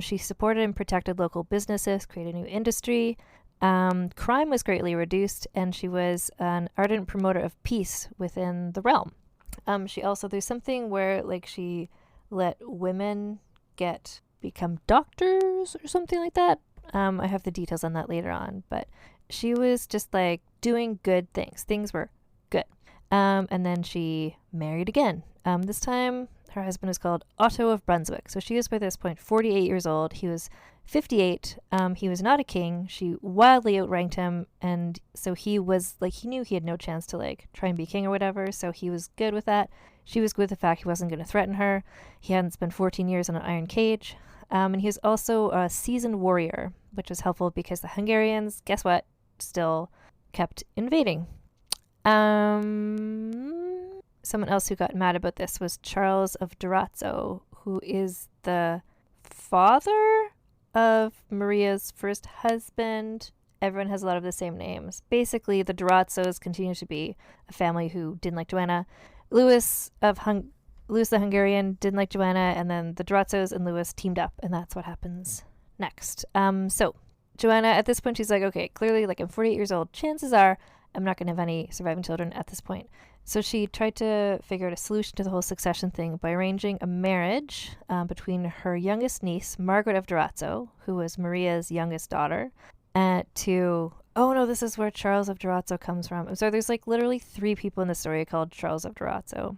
She supported and protected local businesses, created new industry. Crime was greatly reduced, and she was an ardent promoter of peace within the realm. She also, there's something where she let women become doctors or something like that. I have the details on that later on, but she was just doing good things. Things were good. And then she married again. This time her husband was called Otto of Brunswick. So she was by this point 48 years old. He was 58. He was not a king. She wildly outranked him. And so he was he knew he had no chance to try and be king or whatever. So he was good with that. She was good with the fact he wasn't going to threaten her. He hadn't spent 14 years in an iron cage. And he was also a seasoned warrior, which was helpful because the Hungarians, guess what, still kept invading. Someone else who got mad about this was Charles of Durazzo, who is the father of Maria's first husband. Everyone has a lot of the same names. Basically, the Durazzos continue to be a family who didn't like Joanna. Louis the Hungarian didn't like Joanna, and then the Durazzos and Louis teamed up, and that's what happens next. So Joanna, at this point, she's okay, clearly, I'm 48 years old. Chances are I'm not going to have any surviving children at this point. So she tried to figure out a solution to the whole succession thing by arranging a marriage between her youngest niece, Margaret of Durazzo, who was Maria's youngest daughter, this is where Charles of Durazzo comes from. I'm sorry, there's literally 3 people in the story called Charles of Durazzo.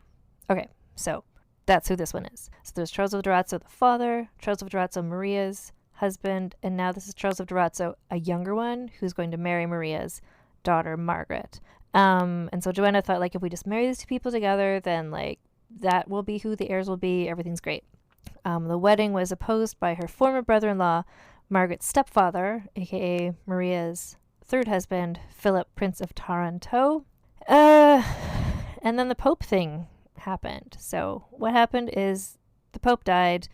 Okay, so that's who this one is. So there's Charles of Durazzo, the father, Charles of Durazzo, Maria's husband, and now this is Charles of Durazzo, a younger one, who's going to marry Maria's daughter, Margaret. And so Joanna thought, if we just marry these 2 people together, then that will be who the heirs will be. Everything's great. The wedding was opposed by her former brother-in-law, Margaret's stepfather, aka Maria's 3rd husband, Philip, Prince of Taranto. And then the Pope thing happened. So what happened is the Pope died,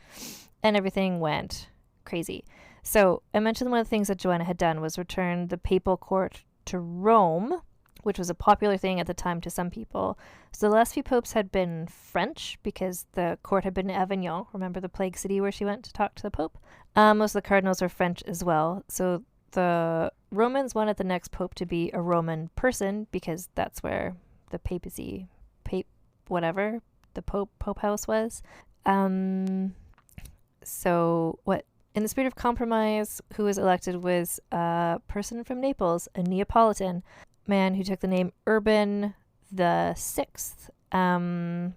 and everything went crazy. So I mentioned one of the things that Joanna had done was return the papal court to Rome, which was a popular thing at the time to some people. So the last few popes had been French because the court had been in Avignon. Remember the plague city where she went to talk to the Pope? Most of the cardinals were French as well. So the Romans wanted the next pope to be a Roman person because that's where the papacy, the Pope House was. So what? In the spirit of compromise, who was elected was a person from Naples, a Neapolitan man who took the name Urban the Sixth. And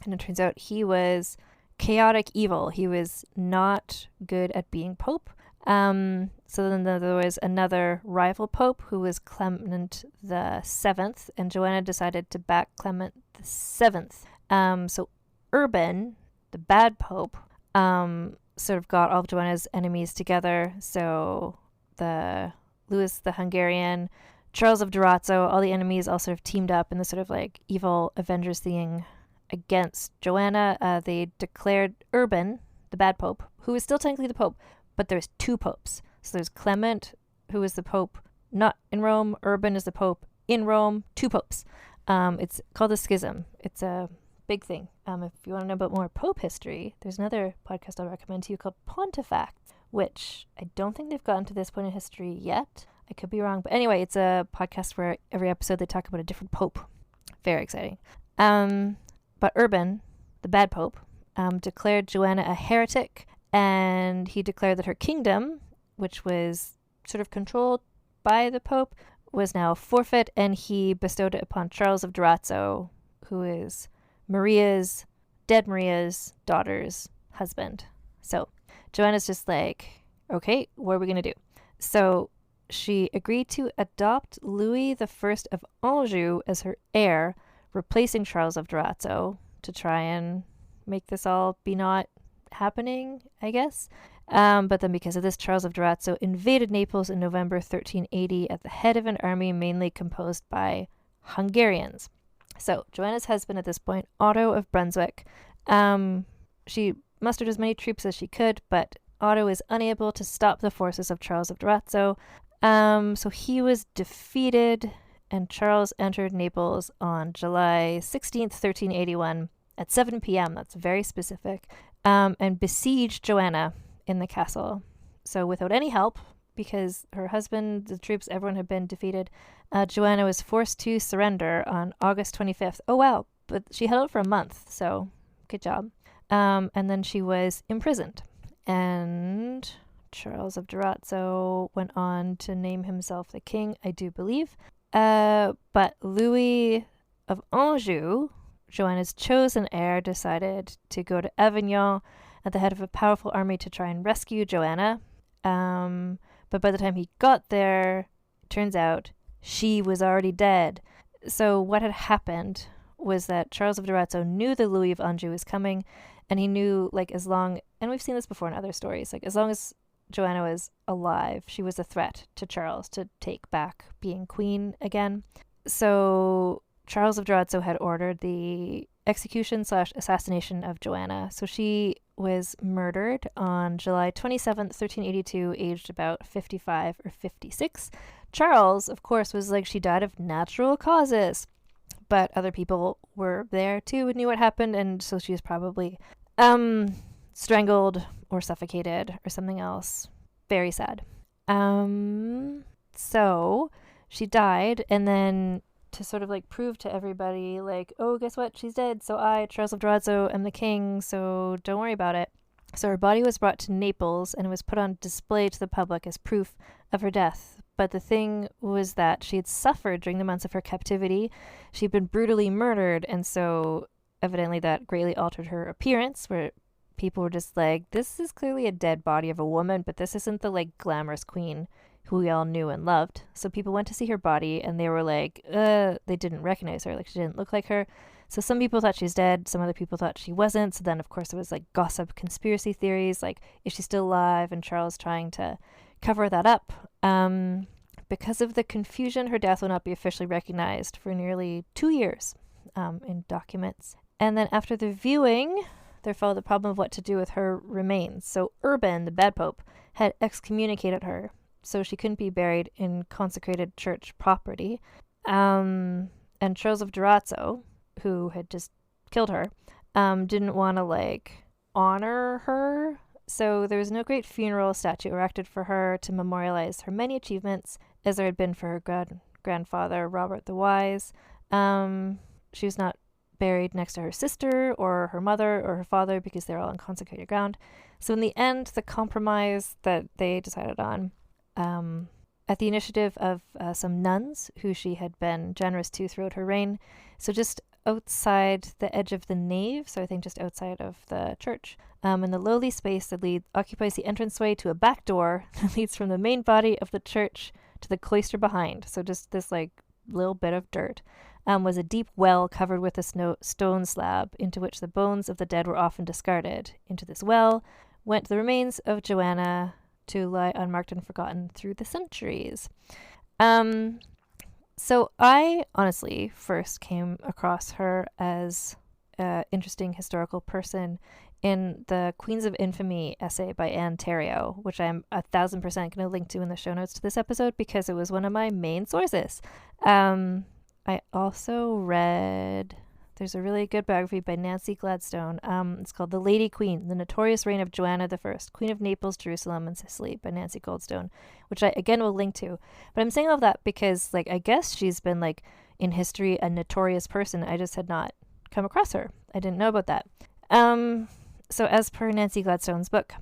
it turns out he was chaotic evil. He was not good at being pope. So then there was another rival pope who was Clement the Seventh, and Joanna decided to back Clement the Seventh. So Urban, the bad pope, sort of got all of Joanna's enemies together. So the Louis the Hungarian, Charles of Durazzo, all the enemies all sort of teamed up in this sort of like evil Avengers thing against Joanna. They declared Urban, the bad pope, who is still technically the pope, but there's two popes. So there's Clement, who is the pope not in Rome. Urban is the pope in Rome. Two popes. It's called a schism. It's a big thing. If you want to know about more pope history, there's another podcast I'll recommend to you called Pontifex, which I don't think they've gotten to this point in history yet. I could be wrong. But anyway, it's a podcast where every episode they talk about a different pope. Very exciting. But Urban, the bad pope, declared Joanna a heretic, and he declared that her kingdom, which was sort of controlled by the pope, was now forfeit, and he bestowed it upon Charles of Durazzo, who is dead Maria's daughter's husband. So Joanna's just like, okay, what are we going to do? So she agreed to adopt Louis I of Anjou as her heir, replacing Charles of Durazzo, to try and make this all be not happening, I guess. But then because of this, Charles of Durazzo invaded Naples in November 1380 at the head of an army mainly composed by Hungarians. So Joanna's husband at this point, Otto of Brunswick, she mustered as many troops as she could, but Otto is unable to stop the forces of Charles of Durazzo. So he was defeated, and Charles entered Naples on July 16th, 1381 at 7 p.m. That's very specific. And besieged Joanna in the castle. So without any help, because her husband, the troops, everyone had been defeated, Joanna was forced to surrender on August 25th. Oh, wow. But she held out for a month, so good job. And then she was imprisoned. And Charles of Durazzo went on to name himself the king, I do believe. But Louis of Anjou, Joanna's chosen heir, decided to go to Avignon at the head of a powerful army to try and rescue Joanna. But by the time he got there, it turns out she was already dead. So what had happened was that Charles of Durazzo knew that Louis of Anjou was coming, and he knew, like, as long, and we've seen this before in other stories, like, as long as Joanna was alive, she was a threat to Charles to take back being queen again. So Charles of Durazzo had ordered the execution/assassination of Joanna. So she was murdered on July 27th, 1382, aged about 55 or 56. Charles, of course, was like, she died of natural causes. But other people were there too and knew what happened, and so she was probably strangled or suffocated or something else. Very sad. So she died, and then to sort of like prove to everybody, like, oh, guess what? She's dead. So I, Charles of Durazzo, am the king, so don't worry about it. So her body was brought to Naples and was put on display to the public as proof of her death. But the thing was that she had suffered during the months of her captivity. She'd been brutally murdered, and so evidently that greatly altered her appearance, where people were just like, this is clearly a dead body of a woman, but this isn't the like glamorous queen who we all knew and loved. So people went to see her body, and they were like, they didn't recognize her, like she didn't look like her. So some people thought she was dead, some other people thought she wasn't. So then, of course, there was like gossip, conspiracy theories, like, is she still alive? And Charles trying to cover that up. Because of the confusion, her death will not be officially recognized for nearly 2 years in documents. And then after the viewing, there followed the problem of what to do with her remains. So Urban, the bad pope, had excommunicated her, so she couldn't be buried in consecrated church property. And Charles of Durazzo, who had just killed her, didn't want to like honor her. So there was no great funeral statue erected for her to memorialize her many achievements, as there had been for her grandfather, Robert the Wise. She was not buried next to her sister or her mother or her father because they're all on consecrated ground. So in the end, the compromise that they decided on, at the initiative of some nuns who she had been generous to throughout her reign. So just outside the edge of the nave, so I think just outside of the church, in the lowly space that occupies the entranceway to a back door that leads from the main body of the church to the cloister behind. So just this like little bit of dirt. Was a deep well covered with a stone slab into which the bones of the dead were often discarded. Into this well went the remains of Joanna to lie unmarked and forgotten through the centuries. So I honestly first came across her as an interesting historical person in the Queens of Infamy essay by Anne Theriault, which I'm 1,000% going to link to in the show notes to this episode because it was one of my main sources. I also read, there's a really good biography by Nancy Gladstone. It's called The Lady Queen, The Notorious Reign of Joanna I, Queen of Naples, Jerusalem, and Sicily by Nancy Goldstone, which I, again, will link to. But I'm saying all of that because, like, I guess she's been, like, in history, a notorious person. I just had not come across her. I didn't know about that. So as per Nancy Gladstone's book,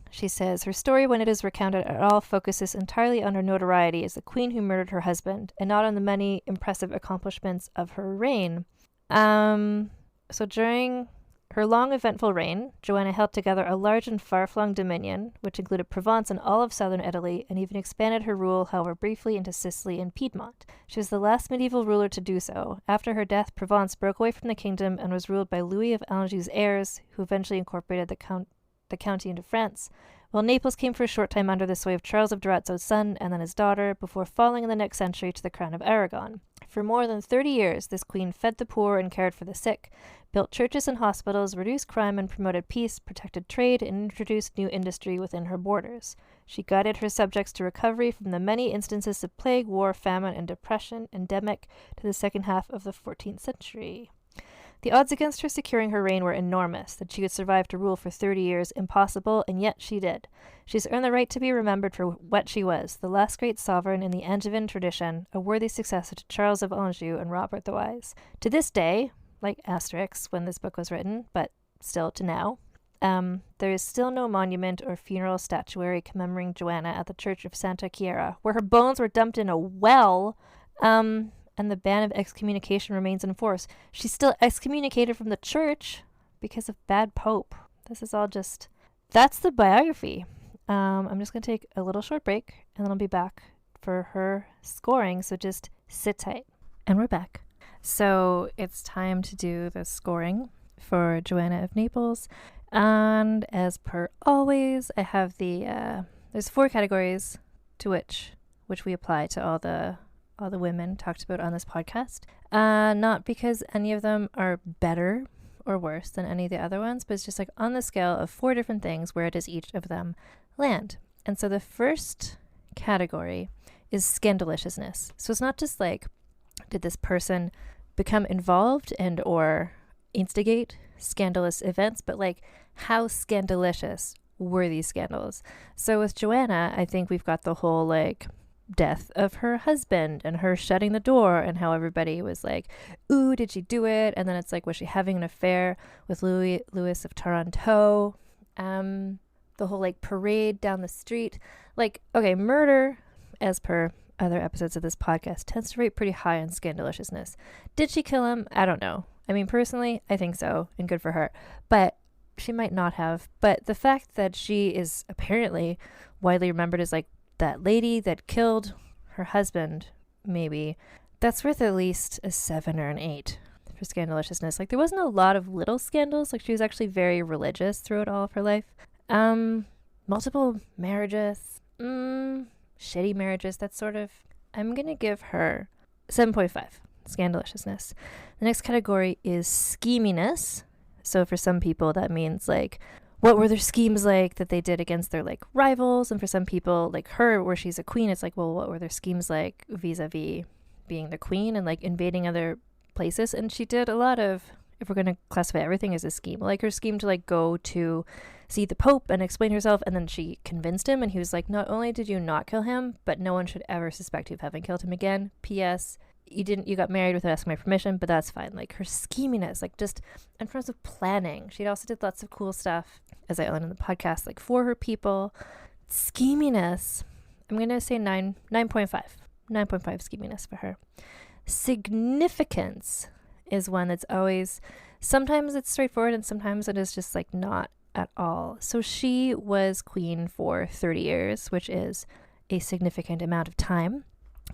she says, her story, when it is recounted at all, focuses entirely on her notoriety as the queen who murdered her husband, and not on the many impressive accomplishments of her reign. So during her long, eventful reign, Joanna held together a large and far-flung dominion, which included Provence and all of southern Italy, and even expanded her rule, however briefly, into Sicily and Piedmont. She was the last medieval ruler to do so. After her death, Provence broke away from the kingdom and was ruled by Louis of Anjou's heirs, who eventually incorporated the county into France, while Naples came for a short time under the sway of Charles of Durazzo's son and then his daughter, before falling in the next century to the crown of Aragon. For more than 30 years, this queen fed the poor and cared for the sick, built churches and hospitals, reduced crime and promoted peace, protected trade, and introduced new industry within her borders. She guided her subjects to recovery from the many instances of plague, war, famine, and depression endemic to the second half of the 14th century. The odds against her securing her reign were enormous. That she would survive to rule for 30 years, impossible, and yet she did. She's earned the right to be remembered for what she was, the last great sovereign in the Angevin tradition, a worthy successor to Charles of Anjou and Robert the Wise. To this day, like Asterix when this book was written, but still to now, there is still no monument or funeral statuary commemorating Joanna at the Church of Santa Chiara, where her bones were dumped in a well, and the ban of excommunication remains in force. She's still excommunicated from the church because of bad pope. This is all just... That's the biography. I'm just going to take a little short break, and then I'll be back for her scoring, so just sit tight. And we're back. So it's time to do the scoring for Joanna of Naples. And as per always, I have there's 4 categories to which we apply to all the women talked about on this podcast. Not because any of them are better or worse than any of the other ones, but it's just like on the scale of 4 different things, where does each of them land? And so the first category is scandiliciousness. So it's not just like, did this person become involved and or instigate scandalous events, but like how scandalicious were these scandals? So with Joanna, I think we've got the whole like death of her husband and her shutting the door and how everybody was like, ooh, did she do it? And then it's like, was she having an affair with Louis of Taranto? The whole like parade down the street. Like, okay, murder, as per other episodes of this podcast, tends to rate pretty high on scandaliciousness. Did she kill him? I don't know. I mean, personally, I think so, and good for her. But she might not have. But the fact that she is apparently widely remembered as like that lady that killed her husband, maybe, that's worth at least a 7 or an 8 for scandaliciousness. Like, there wasn't a lot of little scandals. Like, she was actually very religious throughout all of her life. Multiple marriages, shitty marriages, that sort of. I'm gonna give her 7.5 scandaliciousness. The next category is scheminess. So for some people that means like, what were their schemes like that they did against their like rivals? And for some people like her, where she's a queen, it's like, well, what were their schemes like vis-a-vis being the queen and like invading other places? And she did a lot of, if we're going to classify everything as a scheme, like her scheme to like go to see the Pope and explain herself, and then she convinced him, and he was like, not only did you not kill him, but no one should ever suspect you of having killed him again. P.S. You got married without asking my permission, but that's fine. Like, her scheminess, like, just in terms of planning. She also did lots of cool stuff, as I outlined in the podcast, like for her people. Scheminess. I'm going to say 9.5. 9.5 scheminess for her. Significance is one that's always, sometimes it's straightforward and sometimes it is just like not at all. So she was queen for 30 years, which is a significant amount of time.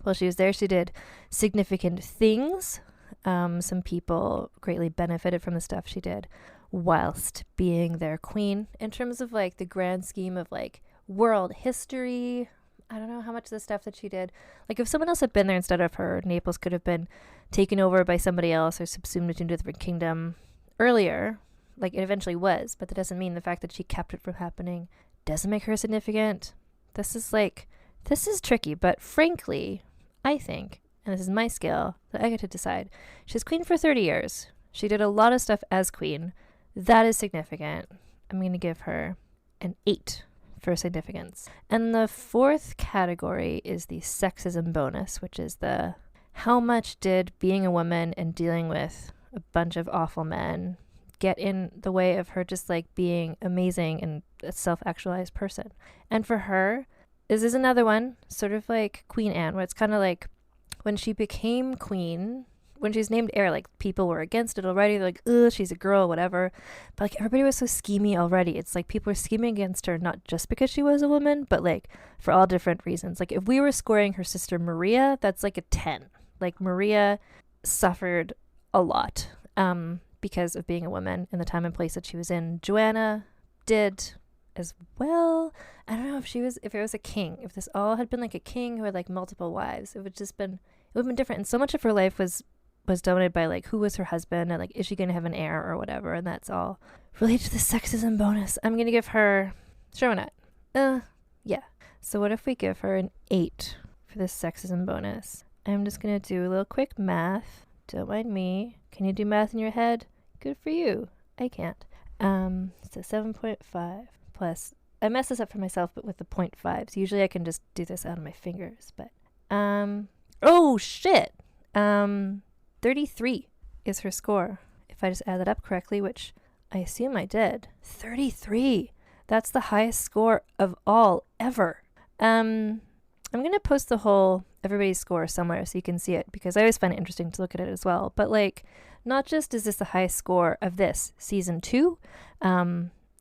While she was there, she did significant things. Some people greatly benefited from the stuff she did whilst being their queen. In terms of like the grand scheme of like world history, I don't know how much of the stuff that she did. Like if someone else had been there instead of her, Naples could have been taken over by somebody else or subsumed into a different kingdom earlier. Like it eventually was, but that doesn't mean the fact that she kept it from happening doesn't make her significant. This is tricky, but frankly, I think, and this is my skill, that I get to decide. She's queen for 30 years. She did a lot of stuff as queen. That is significant. I'm going to give her an 8 for significance. And the fourth category is the sexism bonus, which is the how much did being a woman and dealing with a bunch of awful men get in the way of her just like being amazing and a self-actualized person. And for her, this is another one, sort of like Queen Anne, where it's kind of like when she became queen, when she's named heir, like people were against it already. They're like, ugh, she's a girl, whatever. But like everybody was so schemy already. It's like people were scheming against her, not just because she was a woman, but like for all different reasons. Like if we were scoring her sister Maria, that's like a 10. Like Maria suffered a lot because of being a woman in the time and place that she was in. Joanna did as well. I don't know if it was a king, if this all had been like a king who had like multiple wives, it would have been different. And so much of her life was dominated by like who was her husband and like is she going to have an heir or whatever, and that's all related to the sexism bonus. I'm going to give her, sure, why not? Yeah. So what if we give her an 8 for this sexism bonus? I'm just going to do a little quick math. Don't mind me. Can you do math in your head? Good for you. I can't. So 7.5 plus, I messed this up for myself, but with the 0.5s. Usually I can just do this out of my fingers, but, oh shit. 33 is her score. If I just add that up correctly, which I assume I did. 33. That's the highest score of all ever. I'm going to post the whole everybody's score somewhere so you can see it, because I always find it interesting to look at it as well. But like, not just is this the highest score of this season 2,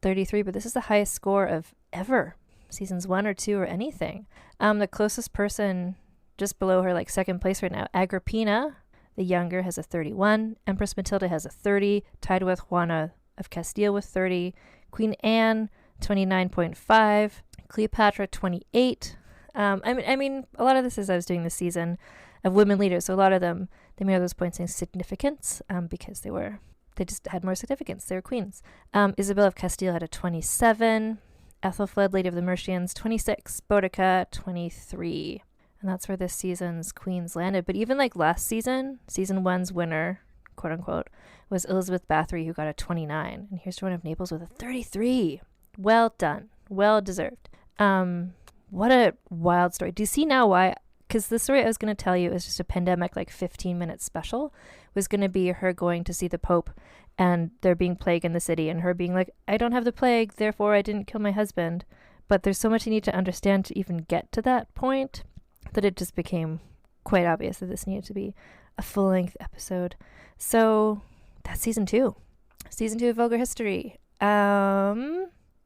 33, but this is the highest score of ever, seasons 1 or 2 or anything. The closest person just below her, like second place right now, Agrippina the younger, has a 31. Empress Matilda has a 30, tied with Juana of Castile with 30. Queen Anne, 29.5. Cleopatra, 28. I mean, a lot of this is I was doing this season of women leaders, so a lot of them, they made all those points in significance because they just had more significance. They were queens. Isabel of Castile had a 27. Ethelfled, Lady of the Mercians, 26. Boudica, 23. And that's where this season's queens landed. But even like last season, season 1's winner, quote unquote, was Elizabeth Bathory, who got a 29. And here's Joanna of Naples with a 33. Well done. Well deserved. What a wild story. Do you see now why? Because the story I was going to tell you is just a pandemic, like 15-minute special, was going to be her going to see the Pope and there being plague in the city and her being like, I don't have the plague, therefore I didn't kill my husband. But there's so much you need to understand to even get to that point that it just became quite obvious that this needed to be a full-length episode. So that's season 2. Season 2 of Vulgar History.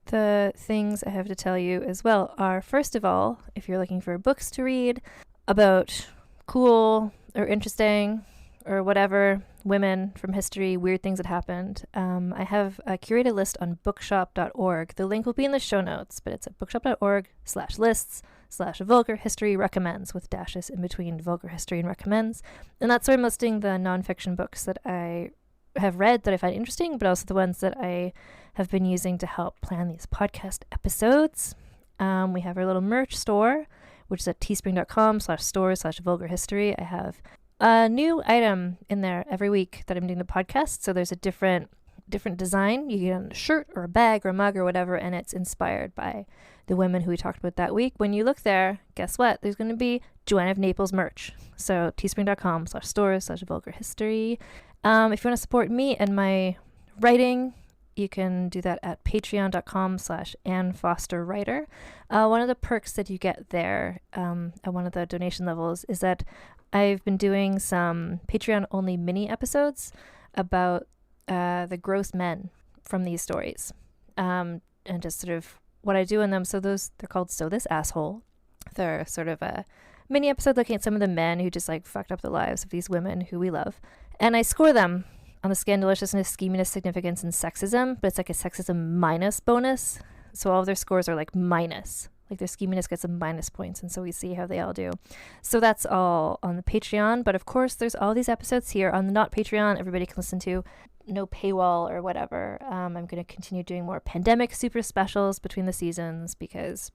The things I have to tell you as well are, first of all, if you're looking for books to read about cool or interesting or whatever women from history, weird things that happened, I have a curated list on bookshop.org. The link will be in the show notes, but it's at bookshop.org/lists/vulgar history recommends, with dashes in between vulgar history and recommends. And that's where I'm listing the nonfiction books that I have read that I find interesting, but also the ones that I have been using to help plan these podcast episodes. We have our little merch store, which is at teespring.com/store/vulgar history. I have a new item in there every week that I'm doing the podcast. So there's a different design. You get on a shirt or a bag or a mug or whatever, and it's inspired by the women who we talked about that week. When you look there, guess what? There's going to be Joanna of Naples merch. So teespring.com/store/vulgar history. If you want to support me and my writing you can do that at patreon.com/AnnFosterWriter. One of the perks that you get there at one of the donation levels is that I've been doing some Patreon-only mini episodes about the gross men from these stories, and just sort of what I do in them. So they're called So This Asshole. They're sort of a mini episode looking at some of the men who just like fucked up the lives of these women who we love. And I score them on the scandiliciousness, scheminess, significance, and sexism, but it's like a sexism minus bonus. So all of their scores are like minus. Like their scheminess gets some minus points, and so we see how they all do. So that's all on the Patreon. But of course, there's all these episodes here on the not Patreon. Everybody can listen to, no paywall or whatever. I'm going to continue doing more pandemic super specials between the seasons because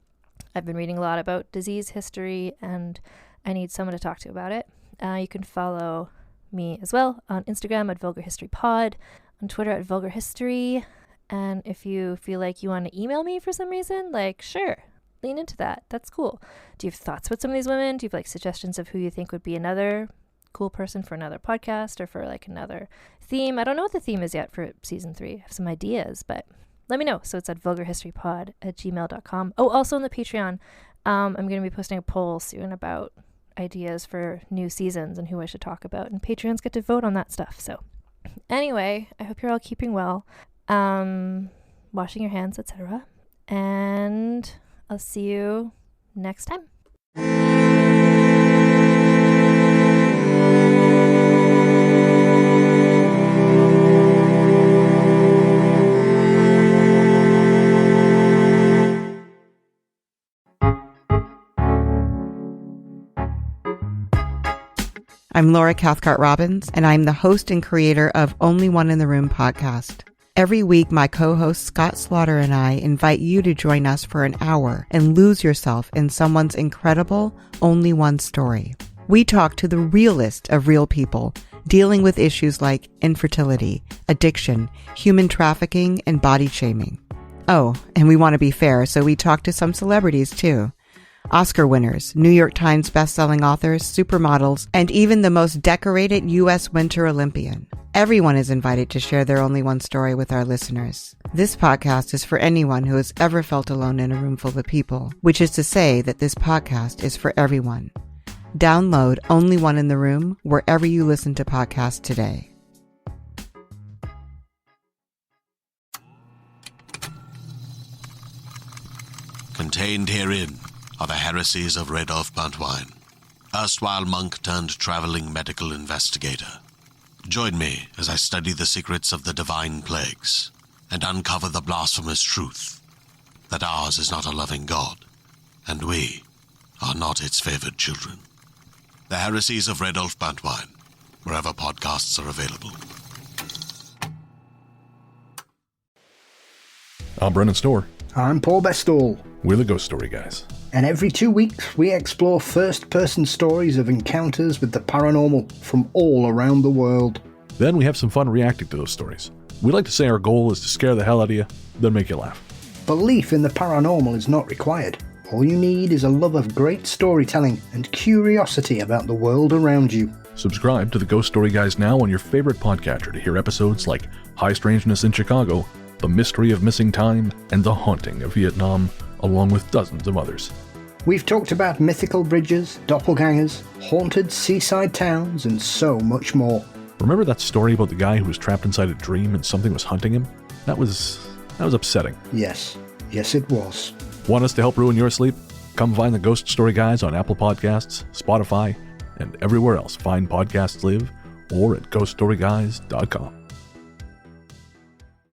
I've been reading a lot about disease history and I need someone to talk to about it. You can follow me as well on Instagram at Vulgar History Pod, on Twitter at Vulgar History. And if you feel like you want to email me for some reason, like, sure, lean into that. That's cool. Do you have thoughts about some of these women? Do you have like suggestions of who you think would be another cool person for another podcast or for like another theme? I don't know what the theme is yet for season 3. I have some ideas, but let me know. So it's at vulgarhistorypod@gmail.com. Oh, also on the Patreon, I'm going to be posting a poll soon about ideas for new seasons and who I should talk about. And Patreons get to vote on that stuff. So anyway, I hope you're all keeping well, washing your hands, etc. And I'll see you next time. I'm Laura Cathcart-Robbins, and I'm the host and creator of Only One in the Room podcast. Every week, my co-host Scott Slaughter and I invite you to join us for an hour and lose yourself in someone's incredible Only One story. We talk to the realest of real people, dealing with issues like infertility, addiction, human trafficking, and body shaming. Oh, and we want to be fair, so we talk to some celebrities too. Oscar winners, New York Times bestselling authors, supermodels, and even the most decorated U.S. Winter Olympian. Everyone is invited to share their Only One story with our listeners. This podcast is for anyone who has ever felt alone in a room full of people, which is to say that this podcast is for everyone. Download Only One in the Room wherever you listen to podcasts today. Contained herein are the heresies of Radolf Buntwine, erstwhile monk turned traveling medical investigator. Join me as I study the secrets of the divine plagues and uncover the blasphemous truth that ours is not a loving God, and we are not its favored children. The heresies of Radolf Buntwine, wherever podcasts are available. I'm Brennan Storr. I'm Paul Bestall. We're the Ghost Story Guys. And every 2 weeks, we explore first-person stories of encounters with the paranormal from all around the world. Then we have some fun reacting to those stories. We like to say our goal is to scare the hell out of you, then make you laugh. Belief in the paranormal is not required. All you need is a love of great storytelling and curiosity about the world around you. Subscribe to the Ghost Story Guys now on your favorite podcatcher to hear episodes like High Strangeness in Chicago, The Mystery of Missing Time, and The Haunting of Vietnam, along with dozens of others. We've talked about mythical bridges, doppelgangers, haunted seaside towns, and so much more. Remember that story about the guy who was trapped inside a dream and something was hunting him? That was upsetting. Yes it was. Want us to help ruin your sleep? Come find the Ghost Story Guys on Apple Podcasts, Spotify, and everywhere else fine podcasts live, or at ghoststoryguys.com.